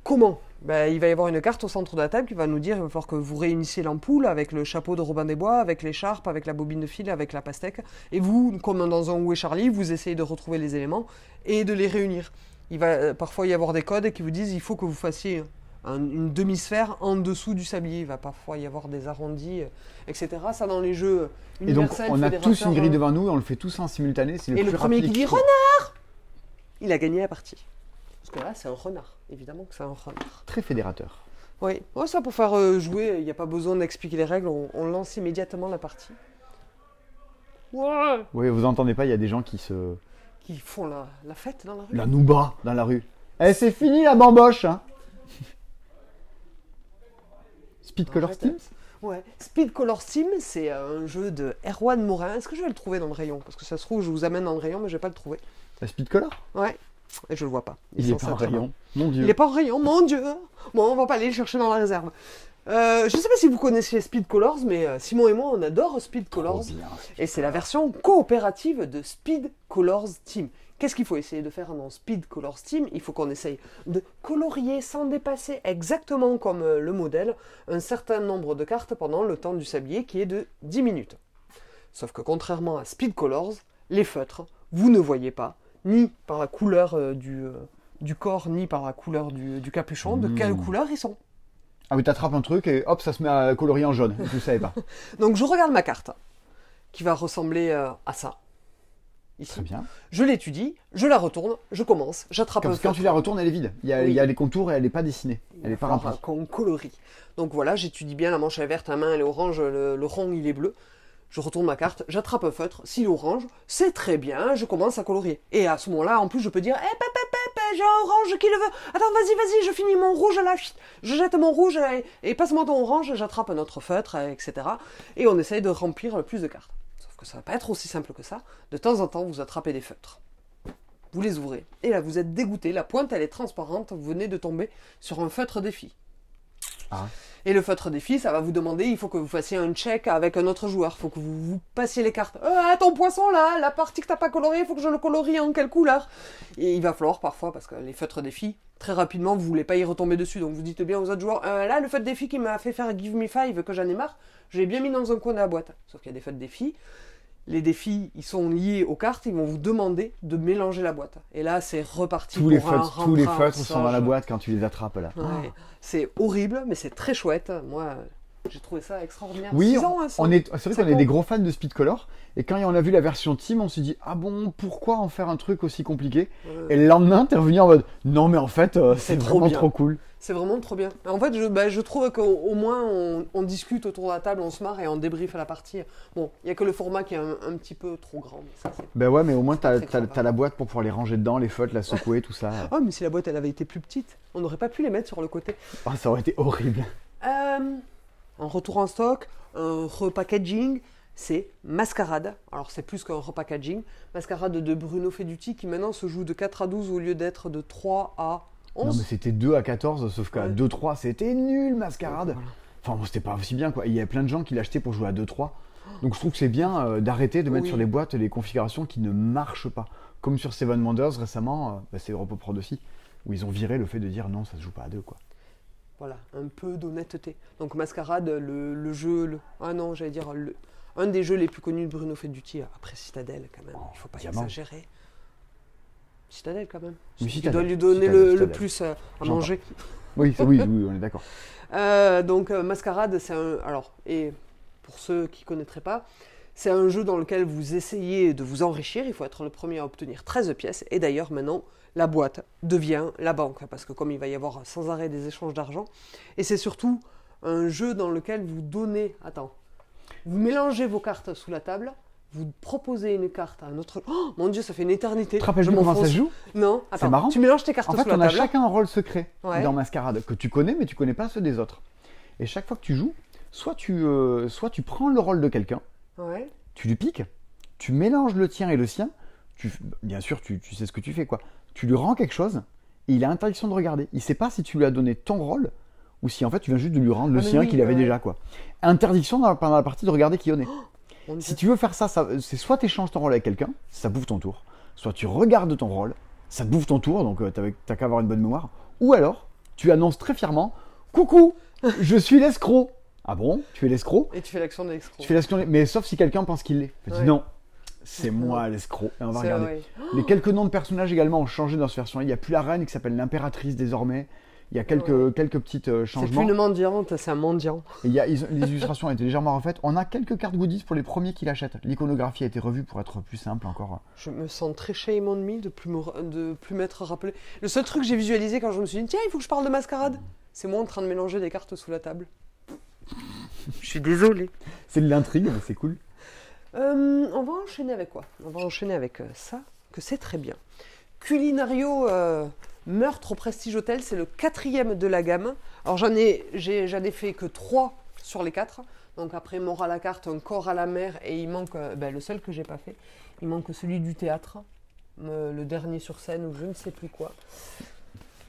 S2: Comment? Ben, il va y avoir une carte au centre de la table qui va nous dire il va falloir que vous réunissiez l'ampoule avec le chapeau de Robin des Bois, avec l'écharpe, avec la bobine de fil, avec la pastèque, et vous, comme dans un Où est Charlie, vous essayez de retrouver les éléments et de les réunir. Il va parfois y avoir des codes qui vous disent il faut que vous fassiez une demi-sphère en dessous du sablier. Il va parfois y avoir des arrondis, etc. Ça, dans les jeux
S1: Et donc,
S2: universels,
S1: on a tous
S2: fédérateurs,
S1: une grille devant nous et on le fait tous en simultané. C'est
S2: Et le
S1: plus
S2: premier
S1: rapide
S2: qui dit
S1: qui-
S2: renard, il a gagné la partie. Parce que là, c'est un renard. Évidemment que c'est un renard.
S1: Très fédérateur.
S2: Oui, ouais, ça pour faire jouer, il n'y a pas besoin d'expliquer les règles, on lance immédiatement la partie. Ouais.
S1: Oui, vous entendez pas, il y a des gens qui
S2: Qui font la fête dans la rue.
S1: la nouba dans la rue. Eh, c'est fini la bamboche, hein. Speed Color
S2: Arrête.
S1: Steams.
S2: Ouais. Speed Color Steam, c'est un jeu de Erwan Morin. Est-ce que je vais le trouver dans le rayon? Parce que ça se trouve, je vous amène dans le rayon, mais je vais pas le trouver.
S1: Speed Color.
S2: Ouais. Et je le vois pas.
S1: Il est
S2: censé
S1: pas en
S2: être là.
S1: rayon. Mon
S2: Il
S1: dieu.
S2: est pas en rayon, mon Dieu. Bon, on va pas aller le chercher dans la réserve. Je sais pas si vous connaissez Speed Colors, mais Simon et moi, on adore Speed Colors.
S1: Trop bien.
S2: Et c'est la version coopérative de Speed Colors Team. Qu'est-ce qu'il faut essayer de faire dans Speed Colors Team? Il faut qu'on essaye de colorier sans dépasser exactement comme le modèle un certain nombre de cartes pendant le temps du sablier qui est de 10 minutes. Sauf que contrairement à Speed Colors, les feutres, vous ne voyez pas, ni par la couleur du corps, ni par la couleur du capuchon, de quelle couleur ils sont.
S1: Ah oui, t'attrapes un truc et hop, ça se met à colorier en jaune. Je savais pas.
S2: Donc je regarde ma carte, qui va ressembler à ça. Ici.
S1: Très bien.
S2: Je l'étudie, je la retourne, je commence, j'attrape un
S1: Parce que quand
S2: feutre.
S1: tu la retournes, elle est vide. Il y
S2: Oui.
S1: a les contours et elle n'est pas dessinée. Elle n'est pas
S2: Falloir
S1: remplie.
S2: qu'on colorie. Donc voilà, j'étudie bien, la manche est verte, la main elle est orange, le rond il est bleu. Je retourne ma carte, j'attrape un feutre, s'il est orange, c'est très bien, je commence à colorier. Et à ce moment-là, en plus, je peux dire, j'ai un orange qui le veut. Attends, vas-y, je finis mon rouge là, je jette mon rouge et passe-moi ton orange, j'attrape un autre feutre, etc. Et on essaye de remplir le plus de cartes. Sauf que ça va pas être aussi simple que ça. De temps en temps, vous attrapez des feutres. Vous les ouvrez. Et là, vous êtes dégoûté. La pointe, elle est transparente. Vous venez de tomber sur un feutre défi.
S1: Ah.
S2: Et le feutre défi, ça va vous demander, il faut que vous fassiez un check avec un autre joueur. Il faut que vous passiez les cartes. Ton poisson là, la partie que t'as pas coloriée, il faut que je le colorie en quelle couleur? Et il va falloir parfois, parce que les feutres défi, très rapidement, vous voulez pas y retomber dessus. Donc vous dites bien aux autres joueurs, là, le feutre défi qui m'a fait faire Give Me Five, que j'en ai marre, je l'ai bien mis dans un coin de la boîte. Sauf qu'il y a des feutres défi. Les défis, ils sont liés aux cartes, ils vont vous demander de mélanger la boîte. Et là, c'est reparti
S1: Tous les
S2: pour un
S1: feutres, tous les feutres sont dans la
S2: remplissage.
S1: boîte quand tu les attrapes là.
S2: Ouais. C'est horrible, mais c'est très chouette. Moi, J'ai trouvé ça extraordinaire.
S1: Oui,
S2: 6 ans, hein, ça.
S1: c'est vrai qu'on est des gros fans de Speedcolor. Et quand on a vu la version Team, on s'est dit, ah bon, pourquoi en faire un truc aussi compliqué? Et le lendemain, t'es revenu en mode, non mais en fait, c'est
S2: trop
S1: vraiment
S2: bien.
S1: trop cool.
S2: C'est vraiment trop bien. En fait, je trouve qu'au moins, on discute autour de la table, on se marre et on débriefe à la partie. Bon, il n'y a que le format qui est un petit peu trop grand. Mais ça,
S1: Ben ouais, mais au moins,
S2: très grave.
S1: t'as la boîte pour pouvoir les ranger dedans, les feutres, la secouer, tout ça.
S2: Oh, mais si la boîte, elle avait été plus petite, on n'aurait pas pu les mettre sur le côté.
S1: Ah, ça aurait été horrible.
S2: En retour en stock, un repackaging, c'est Mascarade. Alors c'est plus qu'un repackaging. Mascarade de Bruno Feduti qui maintenant se joue de 4 à 12 au lieu d'être de 3 à 11.
S1: Non, mais c'était 2 à 14, sauf qu'à
S2: Ouais.
S1: 2-3, c'était nul, Mascarade.
S2: Voilà.
S1: Enfin, bon, c'était pas aussi bien, quoi. Il y a plein de gens qui l'achetaient pour jouer à 2-3. Donc je trouve que c'est bien d'arrêter de mettre
S2: Oui.
S1: sur les boîtes les configurations qui ne marchent pas. Comme sur Seven Wonders récemment, c'est EuropoProd aussi, où ils ont viré le fait de dire non, ça se joue pas à 2, quoi.
S2: Voilà, un peu d'honnêteté. Donc Mascarade, le jeu, ah non, j'allais dire, un des jeux les plus connus de Bruno Feduti, après Citadel quand même, il faut pas
S1: Diamant.
S2: exagérer. Citadel quand même.
S1: Oui,
S2: Tu
S1: Citadel,
S2: dois lui donner
S1: Citadel,
S2: le
S1: Citadel.
S2: plus à
S1: J'entends.
S2: manger.
S1: Oui, oui, on est d'accord.
S2: Donc Mascarade, c'est un... Alors, et pour ceux qui ne connaîtraient pas, c'est un jeu dans lequel vous essayez de vous enrichir. Il faut être le premier à obtenir 13 pièces. Et d'ailleurs, maintenant, la boîte devient la banque. Parce que comme il va y avoir sans arrêt des échanges d'argent. Et c'est surtout un jeu dans lequel vous donnez... Attends. Vous mélangez vos cartes sous la table. Vous proposez une carte à un autre... Oh mon Dieu, ça fait une éternité.
S1: Tu te rappelles
S2: Je
S1: plus comment ça
S2: m'enfonce.
S1: se joue?
S2: Non, attends.
S1: marrant.
S2: Tu mélanges tes cartes
S1: En
S2: sous
S1: fait,
S2: la
S1: on a
S2: table.
S1: chacun un rôle secret
S2: Ouais.
S1: dans Mascarade, que tu connais, mais tu connais pas ceux des autres. Et chaque fois que tu joues, soit tu prends le rôle de quelqu'un,
S2: Ouais.
S1: tu lui piques, tu mélanges le tien et le sien, bien sûr, tu sais ce que tu fais, quoi. Tu lui rends quelque chose, et il a interdiction de regarder. Il sait pas si tu lui as donné ton rôle, ou si en fait tu viens juste de lui rendre le
S2: Ah, mais
S1: sien
S2: oui,
S1: qu'il avait
S2: ouais.
S1: déjà, quoi. Interdiction pendant la partie de regarder qui on est.
S2: Mon Dieu.
S1: Si tu veux faire ça, c'est soit tu échanges ton rôle avec quelqu'un, ça bouffe ton tour, soit tu regardes ton rôle, ça te bouffe ton tour, donc t'as qu'à avoir une bonne mémoire, ou alors tu annonces très fièrement « Coucou, je suis l'escroc !» Ah bon? Tu es l'escroc?
S2: Et tu fais l'action de l'escroc.
S1: Tu fais l'action, mais sauf si quelqu'un pense qu'il l'est. Tu dis
S2: Ouais.
S1: non, c'est moi l'escroc. Et on va
S2: C'est
S1: regarder.
S2: vrai.
S1: Les quelques noms de personnages également ont changé dans cette version. Il n'y a plus la reine qui s'appelle l'impératrice désormais. Il y a quelques petites
S2: C'est
S1: changements.
S2: plus une mendiante, c'est un mendiant.
S1: Et les illustrations ont été légèrement refaites. On a quelques cartes goodies pour les premiers qui l'achètent. L'iconographie a été revue pour être plus simple encore.
S2: Je me sens très shame on me de plus m'être rappelé. Le seul truc que j'ai visualisé quand je me suis dit, tiens, il faut que je parle de Mascarade, c'est moi en train de mélanger des cartes sous la table. Je suis désolée.
S1: C'est de l'intrigue, mais c'est cool.
S2: On va enchaîner avec quoi? On va enchaîner avec ça, que c'est très bien. Culinario Meurtre au Prestige Hotel, c'est le 4e de la gamme. Alors j'en ai fait que 3 sur les 4. Donc après mort à la carte, un corps à la mer, et il manque le seul que j'ai pas fait. Il manque celui du théâtre, le dernier sur scène ou je ne sais plus quoi.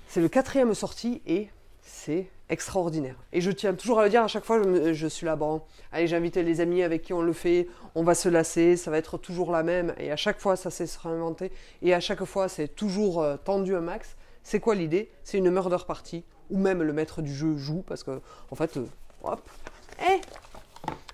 S2: C'est le 4e sorti et c'est extraordinaire. Et je tiens toujours à le dire à chaque fois, je suis là, bon, allez, j'ai invité les amis avec qui on le fait, on va se lasser, ça va être toujours la même, et à chaque fois, ça s'est réinventé, et à chaque fois, c'est toujours tendu un max. C'est quoi l'idée? C'est une murder party, où même le maître du jeu joue, parce que, en fait, hop,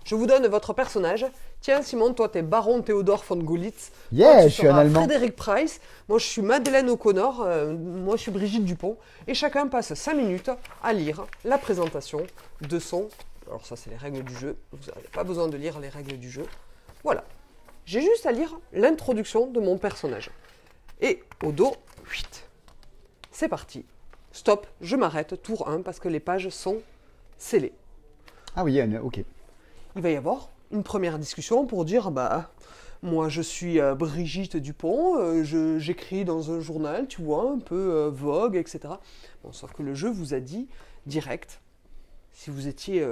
S2: je vous donne votre personnage. Tiens, Simon, toi, t'es Baron Théodore von Golitz.
S1: Yeah,
S2: Toi, tu
S1: je suis un
S2: seras
S1: Allemand.
S2: Frédéric Price. Moi, je suis Madeleine O'Connor. Moi, je suis Brigitte Dupont. Et chacun passe 5 minutes à lire la présentation de son... Alors ça, c'est les règles du jeu. Vous n'avez pas besoin de lire les règles du jeu. Voilà. J'ai juste à lire l'introduction de mon personnage. Et au dos, c'est parti. Stop, je m'arrête, tour 1, parce que les pages sont scellées.
S1: Ah oui, ok.
S2: Il va y avoir une première discussion pour dire moi je suis Brigitte Dupont, j'écris dans un journal, tu vois, un peu Vogue, etc. Bon, sauf que le jeu vous a dit direct si vous étiez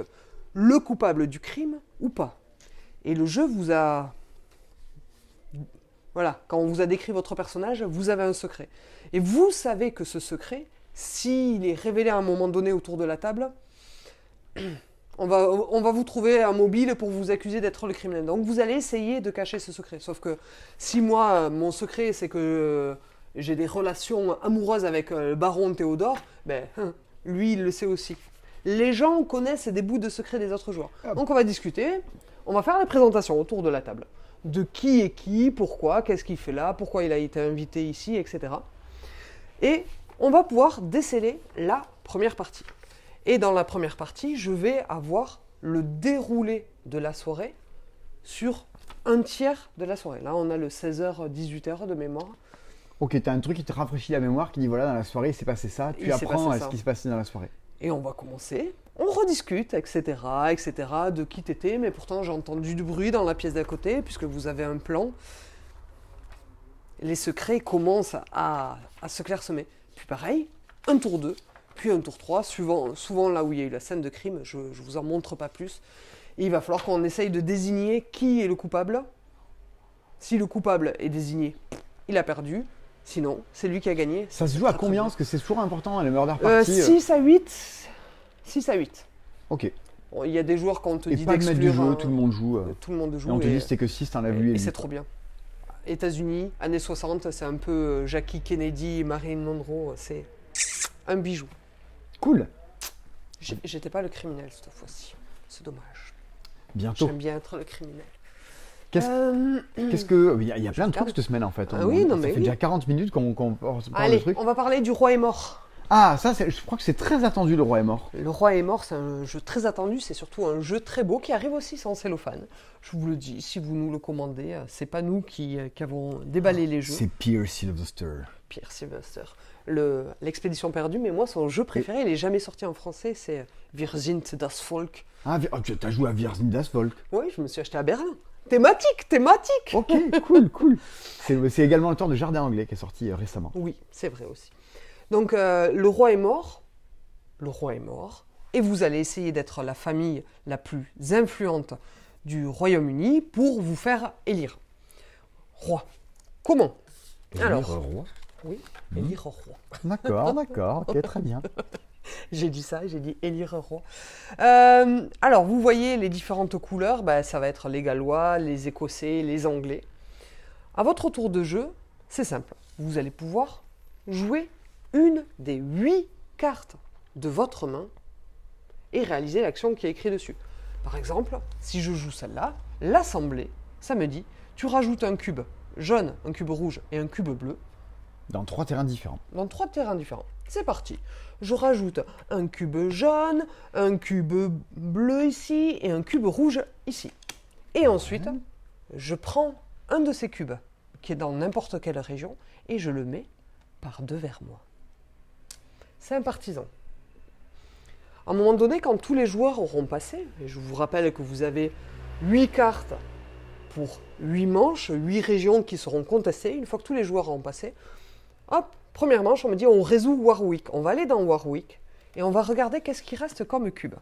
S2: le coupable du crime ou pas. Et le jeu vous a... Voilà, quand on vous a décrit votre personnage, vous avez un secret. Et vous savez que ce secret, s'il est révélé à un moment donné autour de la table... On va vous trouver un mobile pour vous accuser d'être le criminel. Donc vous allez essayer de cacher ce secret. Sauf que si moi, mon secret, c'est que j'ai des relations amoureuses avec le baron Théodore, lui, il le sait aussi. Les gens connaissent des bouts de secret des autres joueurs. Donc on va discuter, on va faire la présentation autour de la table. De qui est qui, pourquoi, qu'est-ce qu'il fait là, pourquoi il a été invité ici, etc. Et on va pouvoir déceler la première partie. Et dans la première partie, je vais avoir le déroulé de la soirée sur un tiers de la soirée. Là, on a le 16h, 18h de mémoire.
S1: Ok, t'as un truc qui te rafraîchit la mémoire, qui dit voilà, dans la soirée, il s'est passé ça, tu apprends ce qui se passait dans la soirée.
S2: Et on va commencer, on rediscute, etc., de qui t'étais, mais pourtant j'ai entendu du bruit dans la pièce d'à côté, puisque vous avez un plan. Les secrets commencent à se clairsemer. Puis pareil, un tour 2, puis un tour 3, souvent là où il y a eu la scène de crime, je ne vous en montre pas plus. Et il va falloir qu'on essaye de désigner qui est le coupable. Si le coupable est désigné, il a perdu. Sinon, c'est lui qui a gagné.
S1: Ça se joue à combien? Parce que c'est toujours important, les murder parties.
S2: 6 à 8. 6 à 8.
S1: Ok.
S2: Bon, il y a des joueurs quand on te
S1: Et
S2: dit
S1: pas de mettre du
S2: d'exclure.
S1: jeu, tout le monde joue.
S2: Tout le monde joue.
S1: Et on te dit c'était que 6, t'en as vu.
S2: Et c'est trop bien. États-Unis, années 60, c'est un peu Jackie Kennedy, Marilyn Monroe. C'est un bijou.
S1: Cool.
S2: J'étais pas le criminel cette fois-ci. C'est dommage.
S1: Bientôt.
S2: J'aime bien être le criminel.
S1: Qu'est-ce que. Il y a plein de trucs cette semaine en fait.
S2: Ah oui, non,
S1: ça
S2: mais
S1: fait déjà 40 minutes qu'on parle
S2: Allez,
S1: de trucs.
S2: on va parler du Roi est mort.
S1: Ah, ça, je crois que c'est très attendu, Le Roi est mort.
S2: Le Roi est mort, c'est un jeu très attendu. C'est surtout un jeu très beau qui arrive aussi sans cellophane. Je vous le dis, si vous nous le commandez, c'est pas nous qui avons déballé les jeux.
S1: C'est Pierre Sylvester.
S2: Pierre Sylvester. L'expédition perdue, mais moi, son jeu préféré, il n'est jamais sorti en français, c'est Wir sind das Volk.
S1: Ah, tu as joué à Wir sind das Volk.
S2: Oui, je me suis acheté à Berlin. Thématique.
S1: Ok, cool. C'est également le temps de Jardin Anglais qui est sorti récemment.
S2: Oui, c'est vrai aussi. Donc, le roi est mort. Le roi est mort. Et vous allez essayer d'être la famille la plus influente du Royaume-Uni pour vous faire élire. Roi. Comment?
S1: Élire roi.
S2: Oui, élire roi.
S1: D'accord, ok, très bien.
S2: J'ai dit ça, j'ai dit élire roi. Alors, vous voyez les différentes couleurs, ça va être les Gallois, les Écossais, les Anglais. À votre tour de jeu, c'est simple. Vous allez pouvoir jouer une des 8 cartes de votre main et réaliser l'action qui est écrite dessus. Par exemple, si je joue celle-là, l'assemblée, ça me dit, tu rajoutes un cube jaune, un cube rouge et un cube bleu.
S1: Dans 3 terrains différents.
S2: Dans 3 terrains différents. C'est parti. Je rajoute un cube jaune, un cube bleu ici et un cube rouge ici. Et ensuite, je prends un de ces cubes qui est dans n'importe quelle région et je le mets par deux vers moi. C'est un partisan. À un moment donné, quand tous les joueurs auront passé, et je vous rappelle que vous avez 8 cartes pour 8 manches, 8 régions qui seront contestées, une fois que tous les joueurs auront passé, hop, première manche, on me dit on résout Warwick. On va aller dans Warwick et on va regarder qu'est-ce qui reste comme cube.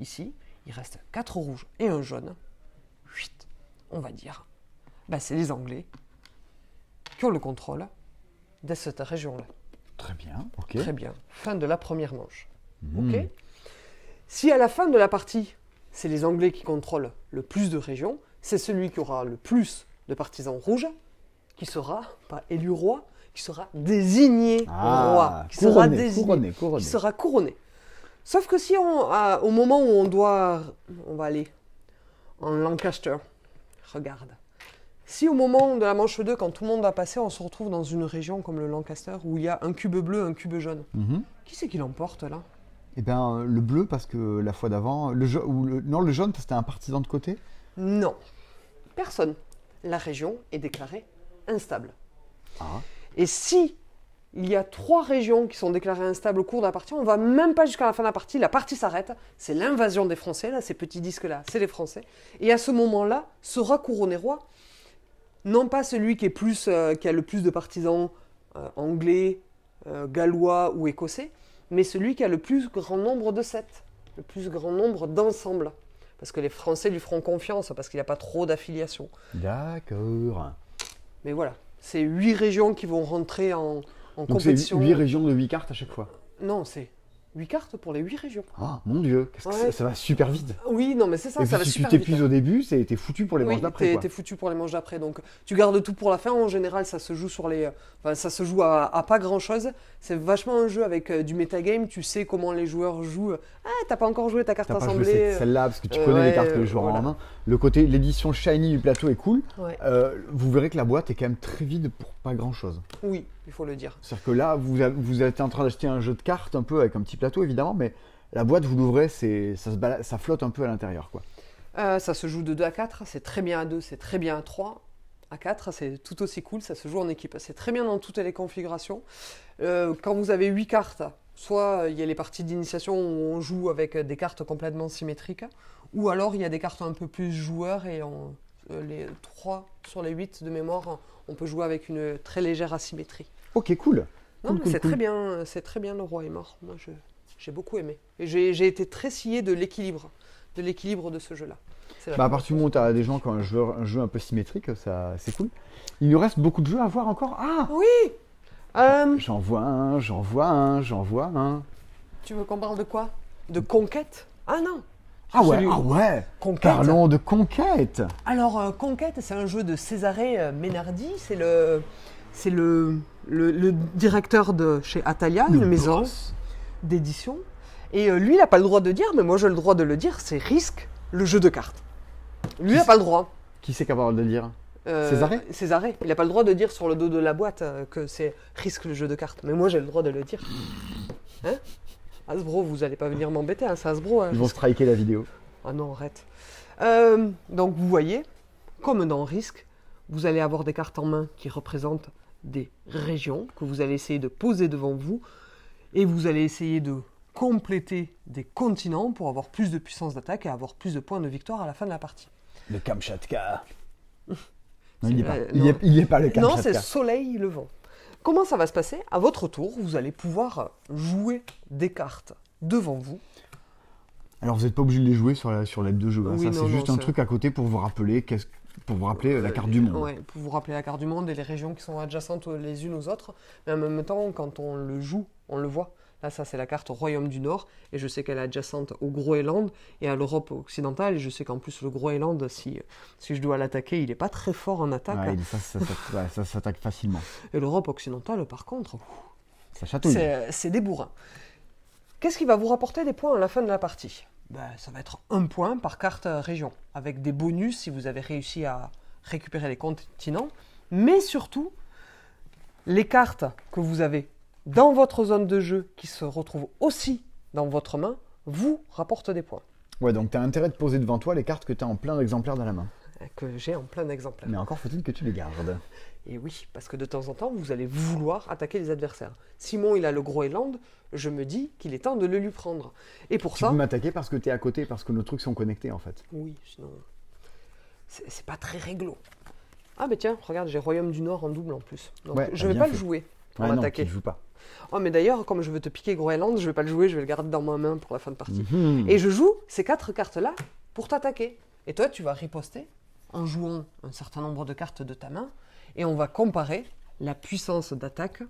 S2: Ici, il reste 4 rouges et un jaune. 8, on va dire. C'est les Anglais qui ont le contrôle de cette région-là.
S1: Très bien, ok.
S2: Très bien. Fin de la première manche. Ok. Si à la fin de la partie, c'est les Anglais qui contrôlent le plus de régions, c'est celui qui aura le plus de partisans rouges qui sera, pas élu roi, qui sera désigné roi, qui sera désigné, qui sera couronné. Sauf que si au moment où on va aller en Lancaster, regarde. Si au moment de la manche 2, quand tout le monde a passé, on se retrouve dans une région comme le Lancaster où il y a un cube bleu, un cube jaune, qui c'est qui l'emporte là?
S1: Eh bien, le bleu parce que la fois d'avant, le jaune parce que c'était un partisan de côté.
S2: Non, personne. La région est déclarée instable.
S1: Ah.
S2: Et si il y a 3 régions qui sont déclarées instables au cours de la partie, on ne va même pas jusqu'à la fin de la partie s'arrête, c'est l'invasion des Français, là, ces petits disques-là, c'est les Français. Et à ce moment-là, sera couronné roi, non pas celui qui a le plus de partisans anglais, gallois ou écossais, mais celui qui a le plus grand nombre de sets, le plus grand nombre d'ensembles. Parce que les Français lui feront confiance, parce qu'il n'y a pas trop d'affiliation.
S1: D'accord.
S2: Mais voilà, c'est 8 régions qui vont rentrer en
S1: Donc
S2: compétition.
S1: c'est 8 régions de 8 cartes à chaque fois.
S2: Non, c'est 8 cartes pour les 8 régions.
S1: Ah, mon Dieu, ça va super vite.
S2: Oui, non, mais c'est ça,
S1: Et
S2: ça va
S1: si
S2: super
S1: tu
S2: vite.
S1: t'épuises au début, t'es foutu pour les manches d'après.
S2: Oui, t'es foutu pour les manches d'après. Donc, tu gardes tout pour la fin. En général, ça se joue ça se joue à pas grand-chose. C'est vachement un jeu avec du metagame. Tu sais comment les joueurs jouent. Ah, t'as pas encore joué ta carte
S1: T'as pas joué
S2: assemblée.
S1: celle-là parce que tu connais les cartes que les joueurs ont en main. L'édition shiny du plateau est cool.
S2: Ouais.
S1: Vous verrez que la boîte est quand même très vide pour pas grand-chose.
S2: Oui, il faut le dire.
S1: C'est-à-dire que là, vous êtes en train d'acheter un jeu de cartes un peu avec un petit plateau évidemment, mais la boîte, vous l'ouvrez, ça flotte un peu à l'intérieur, quoi.
S2: Ça se joue de 2 à 4, c'est très bien à 2, c'est très bien à 3. À 4, c'est tout aussi cool, ça se joue en équipe. C'est très bien dans toutes les configurations. Quand vous avez 8 cartes, soit il y a les parties d'initiation où on joue avec des cartes complètement symétriques, ou alors il y a des cartes un peu plus joueurs et les 3 sur les 8 de mémoire, on peut jouer avec une très légère asymétrie.
S1: Ok, cool.
S2: Non,
S1: Cool,
S2: mais
S1: cool,
S2: c'est
S1: cool.
S2: très bien, c'est très bien Le Roi est mort. Moi, j'ai beaucoup aimé. Et j'ai été très scié de l'équilibre de ce jeu-là. C'est la
S1: Bah, à
S2: première
S1: partir du moment où tu as des gens qui ont un jeu un peu symétrique, ça, c'est cool. Il nous reste beaucoup de jeux à voir encore. Ah,
S2: chose. Oui.
S1: j'en vois un.
S2: Tu veux qu'on parle de quoi? De Conquête? Ah non.
S1: Ah ouais,
S2: Celui-
S1: ah ouais.
S2: Conquête.
S1: Parlons de Conquête.
S2: Alors, Conquête, c'est un jeu de Cesare Menardi. C'est le directeur de chez Atalia, une maison d'édition. Et lui, il n'a pas le droit de dire, mais moi j'ai le droit de le dire, c'est Risk, le jeu de cartes. Lui, il n'a pas le droit.
S1: Qui c'est capable de le dire? Cesare
S2: Cesare. Il n'a pas le droit de dire sur le dos de la boîte que c'est Risk, le jeu de cartes. Mais moi, j'ai le droit de le dire. Hein? Hasbro, vous n'allez pas venir m'embêter, hein, c'est Hasbro. Hein,
S1: Ils vont striker la vidéo.
S2: Ah non, arrête. Donc vous voyez, comme dans Risk, vous allez avoir des cartes en main qui représentent des régions que vous allez essayer de poser devant vous et vous allez essayer de compléter des continents pour avoir plus de puissance d'attaque et avoir plus de points de victoire à la fin de la partie.
S1: Le Kamchatka. Non, il n'y est pas.
S2: non.
S1: Il y est pas, le
S2: Non,
S1: Kamchatka.
S2: c'est Soleil Levant. Comment ça va se passer? À votre tour, vous allez pouvoir jouer des cartes devant vous.
S1: Alors, vous n'êtes pas obligé de les jouer sur l'aide de jeu. Hein.
S2: Oui,
S1: Ça,
S2: non,
S1: c'est juste
S2: non,
S1: un
S2: c'est-
S1: truc à côté pour vous rappeler, la carte du monde.
S2: Ouais, pour vous rappeler la carte du monde et les régions qui sont adjacentes les unes aux autres. Mais en même temps, quand on le joue, on le voit. Là, ça, c'est la carte Royaume du Nord. Et je sais qu'elle est adjacente au Groenland et à l'Europe occidentale. Et je sais qu'en plus, le Groenland, si je dois l'attaquer, il n'est pas très fort en attaque.
S1: Ouais, ça s'attaque facilement.
S2: Et l'Europe occidentale, par contre,
S1: Ça chatouille.
S2: c'est des bourrins. Qu'est-ce qui va vous rapporter des points à la fin de la partie? Ça va être 1 point par carte région, avec des bonus si vous avez réussi à récupérer les continents, mais surtout, les cartes que vous avez dans votre zone de jeu, qui se retrouvent aussi dans votre main, vous rapportent des points,
S1: Ouais, donc tu as intérêt de poser devant toi les cartes que tu as en plein d'exemplaires dans la main.
S2: que j'ai en plein exemplaire.
S1: Mais encore faut-il que tu les gardes.
S2: Et oui, parce que de temps en temps, vous allez vouloir attaquer les adversaires. Simon, il a le Groenland, je me dis qu'il est temps de le lui prendre. Et pour
S1: Tu
S2: ça...
S1: peux m'attaquer parce que tu es à côté, parce que nos trucs sont connectés en fait.
S2: Oui, sinon... C'est pas très réglo. Ah mais tiens, regarde, j'ai Royaume du Nord en double en plus. Donc
S1: Ouais,
S2: je
S1: t'as
S2: vais
S1: bien
S2: pas
S1: fait.
S2: le jouer pour
S1: Ouais, non, tu
S2: l'attaquer.
S1: ne joues pas.
S2: Oh mais d'ailleurs, comme je veux te piquer Groenland, je vais pas le jouer, je vais le garder dans ma main pour la fin de partie.
S1: Mhm.
S2: Et je joue ces 4 cartes-là pour t'attaquer. Et toi, tu vas riposter en jouant un certain nombre de cartes de ta main et on va comparer la puissance d'attaque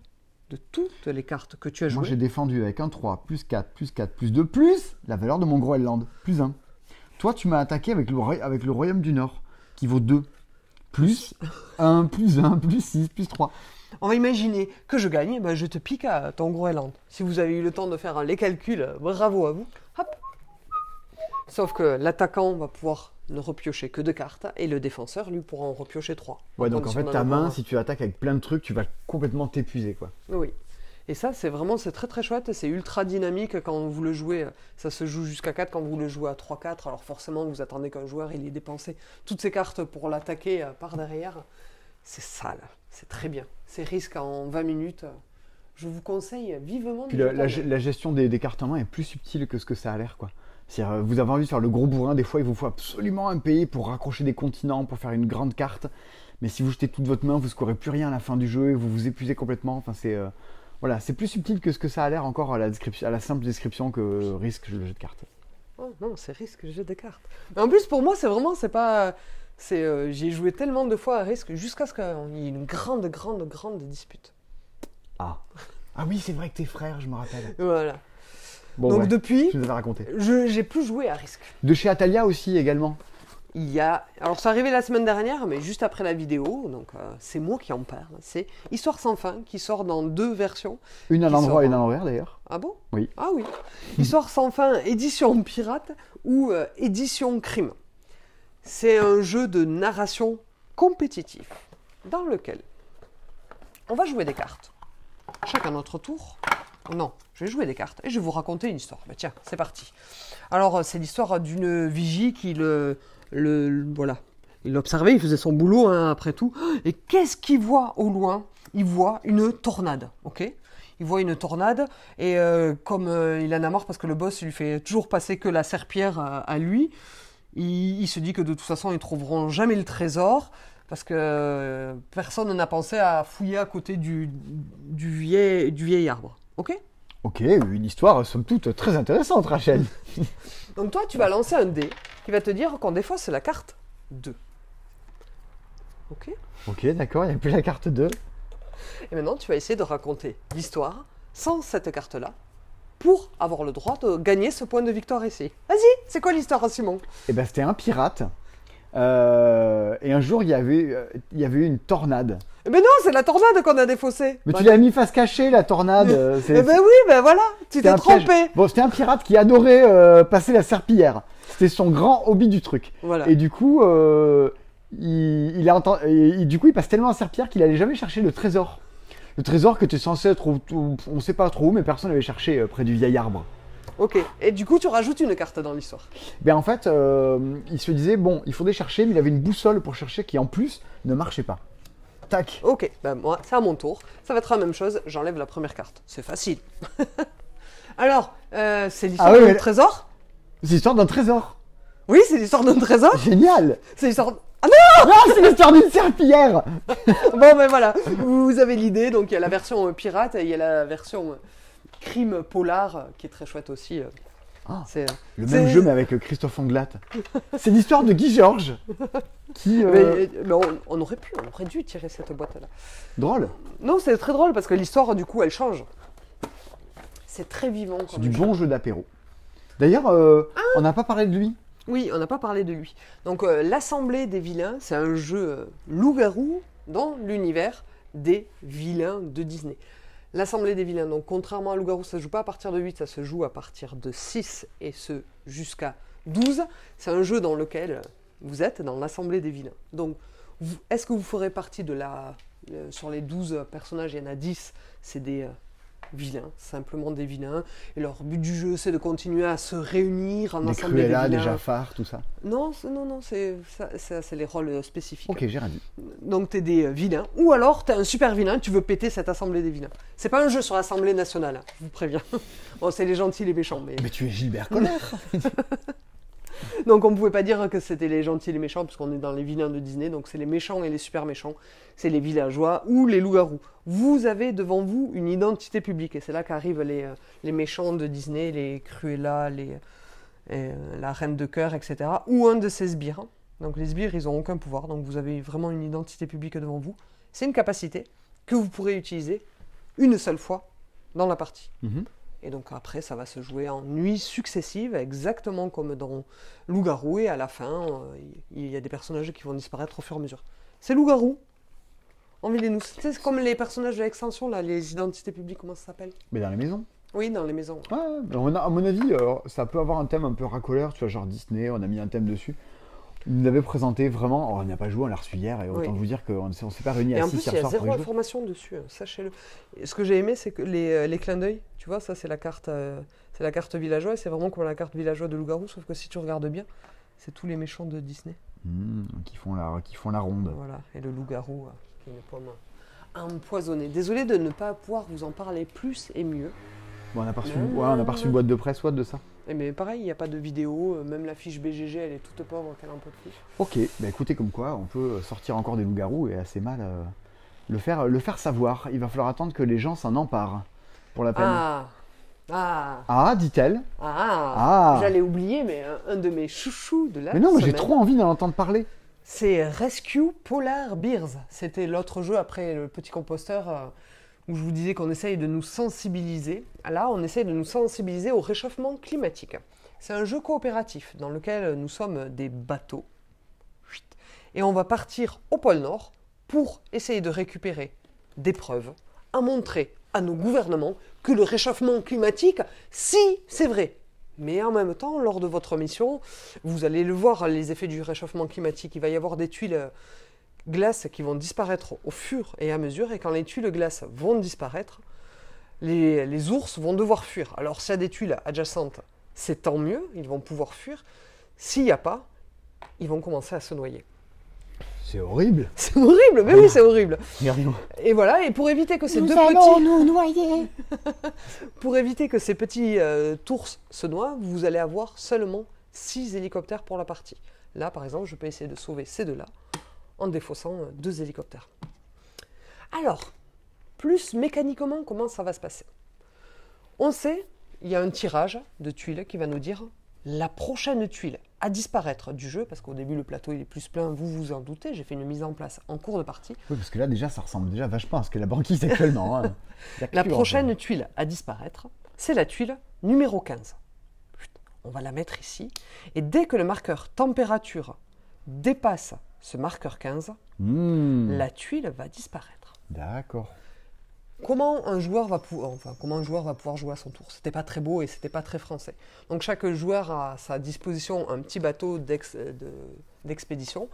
S2: de toutes les cartes que tu as
S1: Moi
S2: jouées.
S1: j'ai défendu avec un 3, plus 4, plus 4, plus 2, plus la valeur de mon Groenland, plus 1. Toi tu m'as attaqué avec le Royaume du Nord, qui vaut 2. Plus 1, plus 1, plus 6, plus 3.
S2: On va imaginer que je gagne, je te pique à ton Groenland. Si vous avez eu le temps de faire les calculs, bravo à vous. Hop. Sauf que l'attaquant va pouvoir ne repiocher que 2 cartes et le défenseur, lui, pourra en repiocher 3.
S1: Ouais, donc en fait ta main, si tu attaques avec plein de trucs, tu vas complètement t'épuiser quoi.
S2: Oui. Et ça, c'est très très chouette, c'est ultra dynamique quand vous le jouez. Ça se joue jusqu'à 4 quand vous le jouez à 3-4. Alors forcément, vous attendez qu'un joueur il ait dépensé toutes ses cartes pour l'attaquer par derrière. C'est sale, c'est très bien. C'est risque en 20 minutes. Je vous conseille vivement.
S1: Puis
S2: de
S1: la
S2: jouer.
S1: gestion des cartes en main est plus subtile que ce que ça a l'air quoi. C'est-à-dire, vous avez envie de faire le gros bourrin, des fois il vous faut absolument un pays pour raccrocher des continents, pour faire une grande carte. Mais si vous jetez toute votre main, vous scorez plus rien à la fin du jeu et vous vous épuisez complètement. Enfin, voilà, c'est plus subtil que ce que ça a l'air encore à la simple description que Risk, le jeu de cartes.
S2: Oh, non, c'est risque le jeu de cartes. Mais en plus, pour moi, c'est pas. J'ai joué tellement de fois à risque jusqu'à ce qu'il y ait une grande dispute.
S1: Ah oui, c'est vrai que tes frères, je me rappelle.
S2: Voilà.
S1: Bon,
S2: Donc
S1: ouais,
S2: depuis,
S1: tu nous avais raconté.
S2: j'ai plus joué à risque.
S1: De chez Atalia aussi également.
S2: Alors, c'est arrivé la semaine dernière, mais juste après la vidéo, donc c'est moi qui en parle. C'est Histoire sans fin qui sort dans 2 versions.
S1: Une à
S2: Qui
S1: l'endroit
S2: sort,
S1: et une à l'envers d'ailleurs.
S2: Ah bon?
S1: Oui.
S2: Ah oui. Histoire sans fin, édition pirate ou édition crime. C'est un jeu de narration compétitif dans lequel on va jouer des cartes. Chacun notre tour. Non, je vais jouer des cartes et je vais vous raconter une histoire. Bah tiens, c'est parti. Alors, c'est l'histoire d'une vigie qui voilà. Il l'observait, il faisait son boulot, hein, après tout. Et qu'est-ce qu'il voit au loin? Il voit une tornade, ok? Il voit une tornade et comme il en a marre parce que le boss lui fait toujours passer que la serpillière à lui, il se dit que de toute façon, ils trouveront jamais le trésor parce que personne n'a pensé à fouiller à côté du vieil arbre, ok?
S1: Ok, une histoire, somme toute, très intéressante, Rachel.
S2: Donc toi, tu vas lancer un dé qui va te dire qu'on défausse la carte 2. Ok?
S1: Ok, d'accord, il n'y a plus la carte 2.
S2: Et maintenant, tu vas essayer de raconter l'histoire sans cette carte-là pour avoir le droit de gagner ce point de victoire ici. Vas-y, c'est quoi l'histoire, Simon?
S1: Eh ben, c'était un pirate. Et un jour, il y avait eu une tornade.
S2: Mais non, c'est la tornade qu'on a défaussée.
S1: Mais tu l'as mis face cachée, la tornade.
S2: Eh ben oui, ben voilà, tu t'es trompé.
S1: Bon, c'était un pirate qui adorait passer la serpillière. C'était son grand hobby du truc.
S2: Voilà.
S1: Et du coup, il passe tellement la serpillière qu'il allait jamais chercher le trésor. Le trésor que tu es censé être, on sait pas trop où, mais personne n'avait cherché près du vieil arbre.
S2: Ok, et du coup tu rajoutes une carte dans l'histoire.
S1: Ben en fait, il se disait, bon, il faudrait chercher, mais il avait une boussole pour chercher qui en plus ne marchait pas. Tac.
S2: Ok, ben moi c'est à mon tour, ça va être la même chose, j'enlève la première carte, c'est facile. Alors, c'est l'histoire d'un trésor?
S1: C'est l'histoire d'un trésor.
S2: Oui, c'est l'histoire d'un trésor.
S1: Génial.
S2: C'est l'histoire... Ah
S1: non, c'est l'histoire d'une serpillière.
S2: Bon ben voilà, vous avez l'idée, donc il y a la version pirate et il y a la version... crime polar qui est très chouette aussi.
S1: C'est le même jeu mais avec Christophe Ondelat. C'est l'histoire de Guy Georges qui.
S2: Mais on aurait dû tirer cette boîte là.
S1: Drôle.
S2: Non, c'est très drôle parce que l'histoire du coup elle change. C'est très vivant.
S1: C'est du bon jeu d'apéro. D'ailleurs, on n'a pas parlé de lui.
S2: Oui, on n'a pas parlé de lui. Donc l'Assemblée des vilains, c'est un jeu loup-garou dans l'univers des vilains de Disney. L'Assemblée des vilains, donc contrairement à Loup-garou, ça ne se joue pas à partir de 8, ça se joue à partir de 6 et ce jusqu'à 12. C'est un jeu dans lequel vous êtes dans l'Assemblée des vilains. Donc, est-ce que vous ferez partie de sur les 12 personnages, il y en a 10, c'est des vilains, simplement des vilains. Et leur but du jeu, c'est de continuer à se réunir en Assemblée des vilains.
S1: Des Jafar, tout ça.
S2: Non, c'est les rôles spécifiques.
S1: Ok, j'ai rien dit.
S2: Donc t'es des vilains, ou alors t'es un super vilain, tu veux péter cette Assemblée des vilains. C'est pas un jeu sur l'Assemblée nationale, je vous préviens. Bon, c'est les gentils, les méchants, mais...
S1: Mais tu es Gilbert Collard.
S2: Donc on ne pouvait pas dire que c'était les gentils et les méchants, puisqu'on est dans les vilains de Disney, donc c'est les méchants et les super méchants, c'est les villageois ou les loups-garous. Vous avez devant vous une identité publique, et c'est là qu'arrivent les méchants de Disney, les Cruella, la Reine de Cœur, etc. Ou un de ses sbires. Donc les sbires, ils n'ont aucun pouvoir, donc vous avez vraiment une identité publique devant vous. C'est une capacité que vous pourrez utiliser une seule fois dans la partie. Et donc après, ça va se jouer en nuits successives, exactement comme dans Loup-garou, et à la fin, il y a des personnages qui vont disparaître au fur et à mesure. C'est Loup-garou. Envilez-nous. C'est comme les personnages de l'extension, là, les identités publiques, comment ça s'appelle?
S1: Mais dans les maisons.
S2: Oui, dans les maisons.
S1: Ouais, à mon avis, ça peut avoir un thème un peu racoleur, tu vois, genre Disney, on a mis un thème dessus. Ils nous l'avaient présenté vraiment, on n'y a pas joué, on l'a reçu hier, et autant vous dire qu'on ne s'est pas réunis à 6 hier soir.
S2: Et en plus, il y a zéro information dessus, sachez-le. Ce que j'ai aimé, c'est que les clins d'œil, tu vois, ça c'est la carte villageois, et c'est vraiment comme la carte villageois de Loup-garou, sauf que si tu regardes bien, c'est tous les méchants de Disney.
S1: Qui font la ronde.
S2: Voilà, et le loup-garou, qui est une pomme empoisonnée. Désolé de ne pas pouvoir vous en parler plus et mieux.
S1: Bon, on a pas reçu une boîte de presse, de ça.
S2: Mais pareil, il n'y a pas de vidéo, même la fiche BGG, elle est toute pauvre, qu'elle a un peu de fiche.
S1: Ok, bah écoutez, comme quoi, on peut sortir encore des loups-garous et assez mal le faire savoir. Il va falloir attendre que les gens s'en emparent, pour la peine. Dit-elle.
S2: J'allais oublier, mais un de mes chouchous de la
S1: Mais non, mais j'ai trop envie d'en entendre parler.
S2: C'est Rescue Polar Bears. C'était l'autre jeu après le petit composteur... où je vous disais qu'on essaye de nous sensibiliser. Là, on essaye de nous sensibiliser au réchauffement climatique. C'est un jeu coopératif dans lequel nous sommes des bateaux. Et on va partir au pôle Nord pour essayer de récupérer des preuves à montrer à nos gouvernements que le réchauffement climatique, si, c'est vrai. Mais en même temps, lors de votre mission, vous allez le voir, les effets du réchauffement climatique. Il va y avoir des tuiles... glaces qui vont disparaître au fur et à mesure, et quand les tuiles glaces vont disparaître, les ours vont devoir fuir. Alors s'il y a des tuiles adjacentes, c'est tant mieux, ils vont pouvoir fuir. S'il n'y a pas, ils vont commencer à se noyer.
S1: C'est horrible.
S2: C'est horrible, mais oui, c'est horrible.
S1: Rien.
S2: Et voilà, et pour éviter que ces
S1: nous noyer.
S2: pour éviter que ces petits tours se noient, vous allez avoir seulement 6 hélicoptères pour la partie. Là, par exemple, je peux essayer de sauver ces deux-là en défaussant 2 hélicoptères. Alors, plus mécaniquement, comment ça va se passer? On sait, il y a un tirage de tuiles qui va nous dire la prochaine tuile à disparaître du jeu, parce qu'au début le plateau il est plus plein, vous vous en doutez, j'ai fait une mise en place en cours de partie.
S1: Oui, parce que là déjà ça ressemble déjà vachement à ce qu'est la banquise actuellement. Hein.
S2: La prochaine tuile à disparaître, c'est la tuile numéro 15. On va la mettre ici, et dès que le marqueur température dépasse ce marqueur 15, la tuile va disparaître.
S1: D'accord.
S2: Comment un joueur va pouvoir jouer à son tour? C'était pas très beau et c'était pas très français. Donc chaque joueur a à sa disposition un petit bateau d'expédition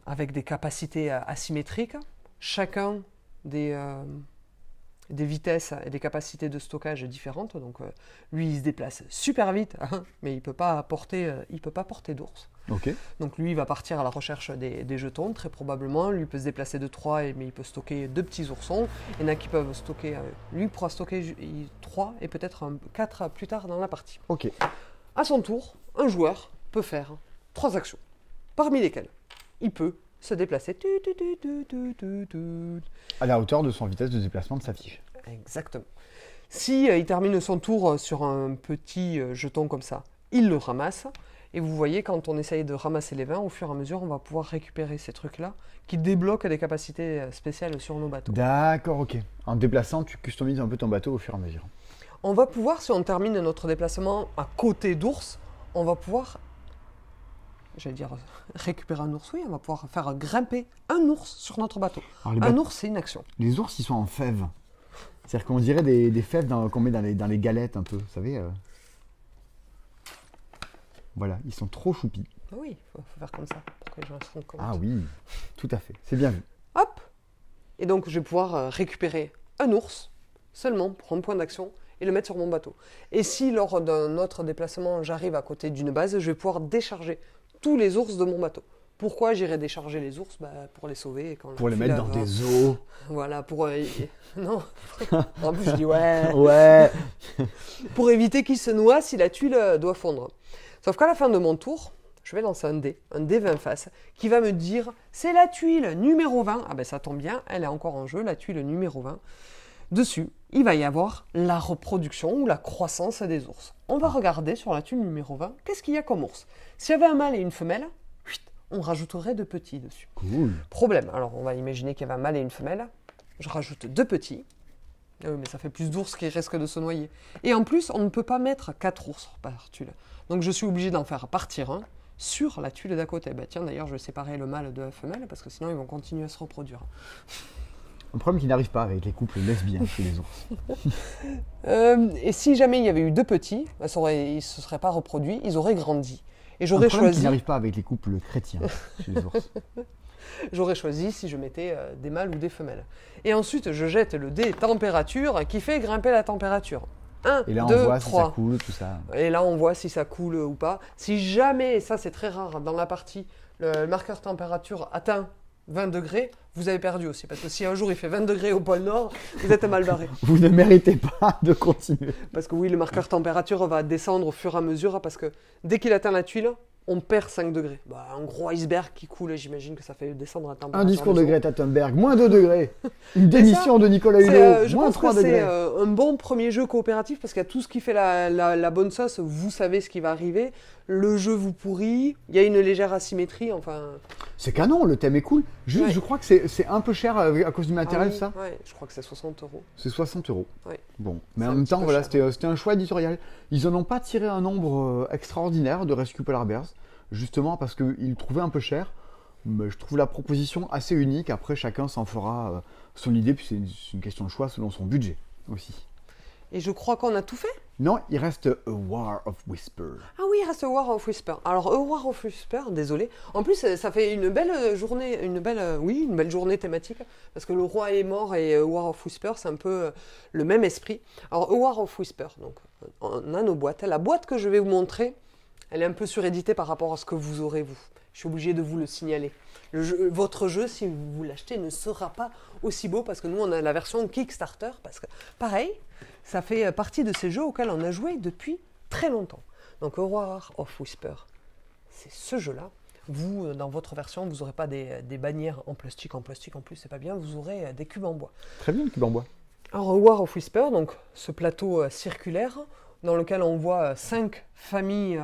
S2: avec des capacités asymétriques, chacun des vitesses et des capacités de stockage différentes. Donc lui il se déplace super vite, mais il peut pas porter d'ours.
S1: Ok.
S2: Donc lui il va partir à la recherche des jetons très probablement. Lui peut se déplacer de 3 mais il peut stocker 2 petits oursons. Il y en a qui peuvent stocker, lui pourra stocker 3 et peut-être 4 plus tard dans la partie.
S1: Ok.
S2: À son tour, un joueur peut faire 3 actions, parmi lesquelles il peut se déplacer
S1: à la hauteur de son vitesse de déplacement de sa fiche.
S2: Exactement. Si il termine son tour sur un petit jeton comme ça, il le ramasse. Et vous voyez, quand on essaye de ramasser les 20, au fur et à mesure, on va pouvoir récupérer ces trucs-là qui débloquent des capacités spéciales sur nos bateaux.
S1: D'accord, ok. En te déplaçant, tu customises un peu ton bateau au fur et à mesure.
S2: On va pouvoir, si on termine notre déplacement à côté d'ours, on va pouvoir, récupérer un ours, oui, on va pouvoir faire grimper un ours sur notre bateau. Un ours, c'est une action.
S1: Les ours, ils sont en fèves. C'est-à-dire qu'on dirait des fèves qu'on met dans les galettes un peu, vous savez Voilà, ils sont trop choupis.
S2: Oui, il faut faire comme ça pour que les gens se rendent compte.
S1: Ah oui, tout à fait, c'est bien vu.
S2: Hop. Et donc je vais pouvoir récupérer un ours seulement pour un point d'action et le mettre sur mon bateau. Et si lors d'un autre déplacement j'arrive à côté d'une base, je vais pouvoir décharger tous les ours de mon bateau. Pourquoi j'irai décharger les ours? Pour les sauver.
S1: Pour les mettre dans des eaux.
S2: Voilà, pour... non. En plus je dis ouais.
S1: Ouais.
S2: Pour éviter qu'ils se noient si la tuile doit fondre. Sauf qu'à la fin de mon tour, je vais lancer un dé 20 faces, qui va me dire c'est la tuile numéro 20. Ah ben ça tombe bien, elle est encore en jeu, la tuile numéro 20. Dessus, il va y avoir la reproduction ou la croissance des ours. On va regarder sur la tuile numéro 20, qu'est-ce qu'il y a comme ours? S'il y avait un mâle et une femelle, on rajouterait 2 petits dessus.
S1: Cool.
S2: Problème, alors on va imaginer qu'il y avait un mâle et une femelle. Je rajoute 2 petits. Ah oui, mais ça fait plus d'ours qui risquent de se noyer. Et en plus, on ne peut pas mettre 4 ours par tuile. Donc je suis obligé d'en faire partir un sur la tuile d'à côté. Tiens, d'ailleurs, je vais séparer le mâle de la femelle parce que sinon ils vont continuer à se reproduire.
S1: Un problème qui n'arrive pas avec les couples lesbiens chez les ours.
S2: Et si jamais il y avait eu 2 petits, ils ne se seraient pas reproduits, ils auraient grandi. Et
S1: Un
S2: j'aurais
S1: problème
S2: choisi.
S1: qui n'arrive pas avec les couples chrétiens chez les ours.
S2: J'aurais choisi si je mettais des mâles ou des femelles. Et ensuite, je jette le dé température qui fait grimper la température. 1,
S1: Et là,
S2: 2,
S1: on voit
S2: 3.
S1: si ça coule, tout ça.
S2: Et là, on voit si ça coule ou pas. Si jamais, et ça c'est très rare dans la partie, le marqueur température atteint 20 degrés, vous avez perdu aussi. Parce que si un jour il fait 20 degrés au pôle Nord, vous êtes mal barré.
S1: Vous ne méritez pas de continuer.
S2: Parce que oui, le marqueur température va descendre au fur et à mesure, parce que dès qu'il atteint la tuile, on perd 5 degrés. Un gros iceberg qui coule, j'imagine que ça fait descendre la température.
S1: Un discours de Greta Thunberg, moins 2 degrés. Une démission de Nicolas Hulot,
S2: je
S1: moins
S2: pense
S1: 3
S2: que c'est
S1: degrés.
S2: un bon premier jeu coopératif parce qu'il y a tout ce qui fait la bonne sauce, vous savez ce qui va arriver, le jeu vous pourrit, il y a une légère asymétrie, enfin...
S1: C'est canon, le thème est cool. Juste,
S2: Ouais.
S1: je crois que c'est un peu cher à cause du matériel,
S2: Ah oui,
S1: ça.
S2: ouais, je crois que c'est 60 €.
S1: C'est 60 €.
S2: Ouais.
S1: Bon, mais
S2: C'est
S1: en
S2: un
S1: même
S2: petit
S1: temps,
S2: peu
S1: voilà,
S2: cher.
S1: c'était un choix éditorial. Ils en ont pas tiré un nombre extraordinaire de Rescue Polar Bears, justement parce qu'ils le trouvaient un peu cher. Mais je trouve la proposition assez unique. Après, chacun s'en fera son idée, puis c'est une question de choix selon son budget aussi.
S2: Et je crois qu'on a tout fait.
S1: Non, il reste A War of Whisper.
S2: Ah oui, il reste A War of Whisper. Alors, A War of Whisper, désolé. En plus, ça fait une belle journée, une belle journée thématique. Parce que le roi est mort et A War of Whisper, c'est un peu le même esprit. Alors, A War of Whisper, donc, on a nos boîtes. La boîte que je vais vous montrer, elle est un peu suréditée par rapport à ce que vous aurez, vous. Je suis obligé de vous le signaler. Votre jeu, si vous l'achetez, ne sera pas aussi beau parce que nous, on a la version Kickstarter. Parce que, pareil, ça fait partie de ces jeux auxquels on a joué depuis très longtemps. Donc, A War of Whisper, c'est ce jeu-là. Vous, dans votre version, vous n'aurez pas des bannières en plastique. En plastique, en plus, c'est pas bien. Vous aurez des cubes en bois.
S1: Très bien, le cube en bois.
S2: Alors, A War of Whisper, donc ce plateau circulaire dans lequel on voit 5 familles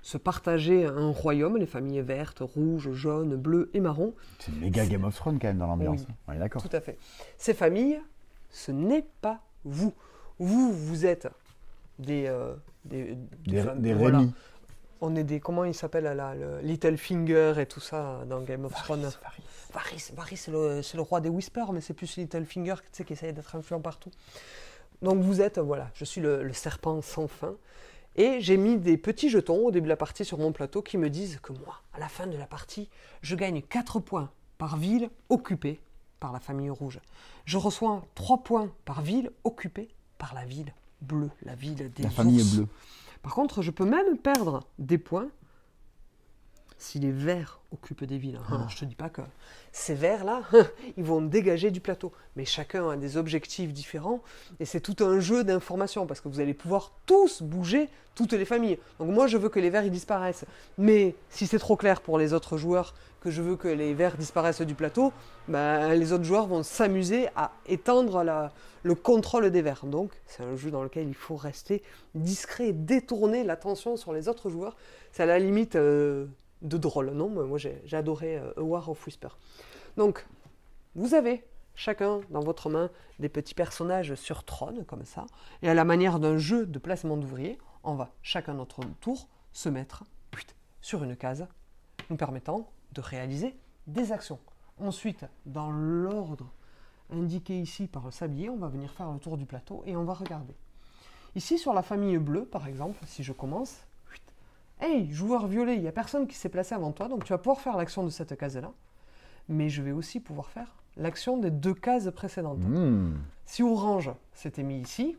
S2: se partager un royaume, les familles vertes, rouges, jaunes, bleues et marron.
S1: C'est méga Game of Thrones quand même dans l'ambiance.
S2: Oui.
S1: On est d'accord.
S2: Tout à fait. Ces familles, ce n'est pas vous. Vous êtes des voilà.
S1: Rémi.
S2: On est des, comment il s'appelle là, le Littlefinger et tout ça dans Game of Thrones. Varys, c'est le roi des Whispers, mais c'est plus Littlefinger, tu sais, qui essaye d'être influent partout. Donc vous êtes, voilà, je suis le serpent sans fin. Et j'ai mis des petits jetons au début de la partie sur mon plateau qui me disent que moi, à la fin de la partie, je gagne 4 points par ville occupée par la famille rouge. Je reçois 3 points par ville occupée par la ville bleue, la ville des
S1: La famille
S2: ours.
S1: est bleue.
S2: Par contre, je peux même perdre des points si les verts occupent des villes. Je ne te dis pas que ces verts-là, ils vont dégager du plateau. Mais chacun a des objectifs différents et c'est tout un jeu d'information parce que vous allez pouvoir tous bouger, toutes les familles. Donc moi, je veux que les verts ils disparaissent. Mais si c'est trop clair pour les autres joueurs que je veux que les verts disparaissent du plateau, ben, les autres joueurs vont s'amuser à étendre le contrôle des verts. Donc c'est un jeu dans lequel il faut rester discret et détourner l'attention sur les autres joueurs. C'est à la limite... de drôle, non? Moi j'ai adoré A War of Whisper. Donc, vous avez chacun dans votre main des petits personnages sur trône, comme ça, et à la manière d'un jeu de placement d'ouvriers, on va chacun notre tour se mettre sur une case, nous permettant de réaliser des actions. Ensuite, dans l'ordre indiqué ici par le sablier, on va venir faire le tour du plateau et on va regarder. Ici, sur la famille bleue, par exemple, si je commence, hey, joueur violet, il n'y a personne qui s'est placé avant toi, donc tu vas pouvoir faire l'action de cette case-là. Mais je vais aussi pouvoir faire l'action des 2 cases précédentes. Si orange s'était mis ici,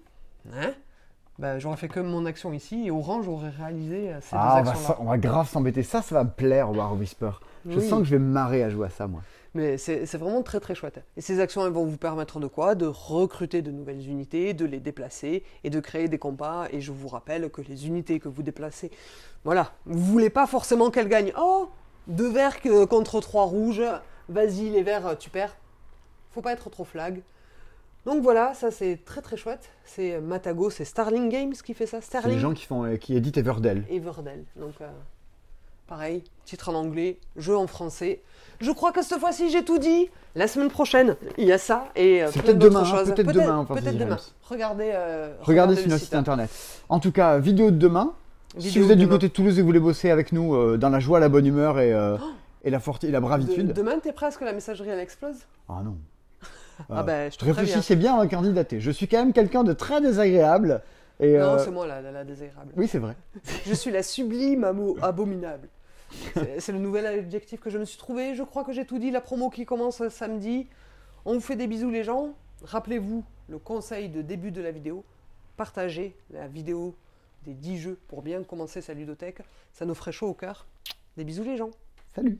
S2: ben, j'aurais fait que mon action ici, et orange aurait réalisé ces 2 actions-là.
S1: On va grave s'embêter. Ça va me plaire, War of Whisper. Je sens que je vais me marrer à jouer à ça, moi.
S2: Mais c'est vraiment très très chouette. Et ces actions, elles vont vous permettre de quoi? De recruter de nouvelles unités, de les déplacer et de créer des combats. Et je vous rappelle que les unités que vous déplacez, voilà, vous voulez pas forcément qu'elles gagnent. Oh, 2 verts contre 3 rouges. Vas-y, les verts, tu perds. Faut pas être trop flag. Donc voilà, ça c'est très très chouette. C'est Matago, c'est Starling Games qui fait ça.
S1: C'est les gens qui éditent Everdell.
S2: Everdell. Donc pareil, titre en anglais, jeu en français. Je crois que cette fois-ci j'ai tout dit. La semaine prochaine, il y a ça et
S1: c'est
S2: plein
S1: peut-être
S2: d'autres
S1: demain,
S2: choses.
S1: peut-être demain.
S2: Peut-être demain. Regardez
S1: sur notre site internet. En tout cas, vidéo de demain. Si vous êtes du côté de Toulouse et que vous voulez bosser avec nous dans la joie, la bonne humeur et la bravitude.
S2: Demain, t'es prêt à ce que la messagerie elle explose?
S1: Ah non.
S2: Ben, je te préviens.
S1: Réfléchissez bien à candidater. Je suis quand même quelqu'un de très désagréable. Et
S2: non, c'est moi la désagréable.
S1: Oui, c'est vrai.
S2: Je suis la sublime abominable. C'est le nouvel adjectif que je me suis trouvé. Je crois que j'ai tout dit. La promo qui commence samedi. On vous fait des bisous les gens. Rappelez-vous le conseil de début de la vidéo. Partagez la vidéo des 10 jeux pour bien commencer sa ludothèque. Ça nous ferait chaud au cœur. Des bisous les gens.
S1: Salut.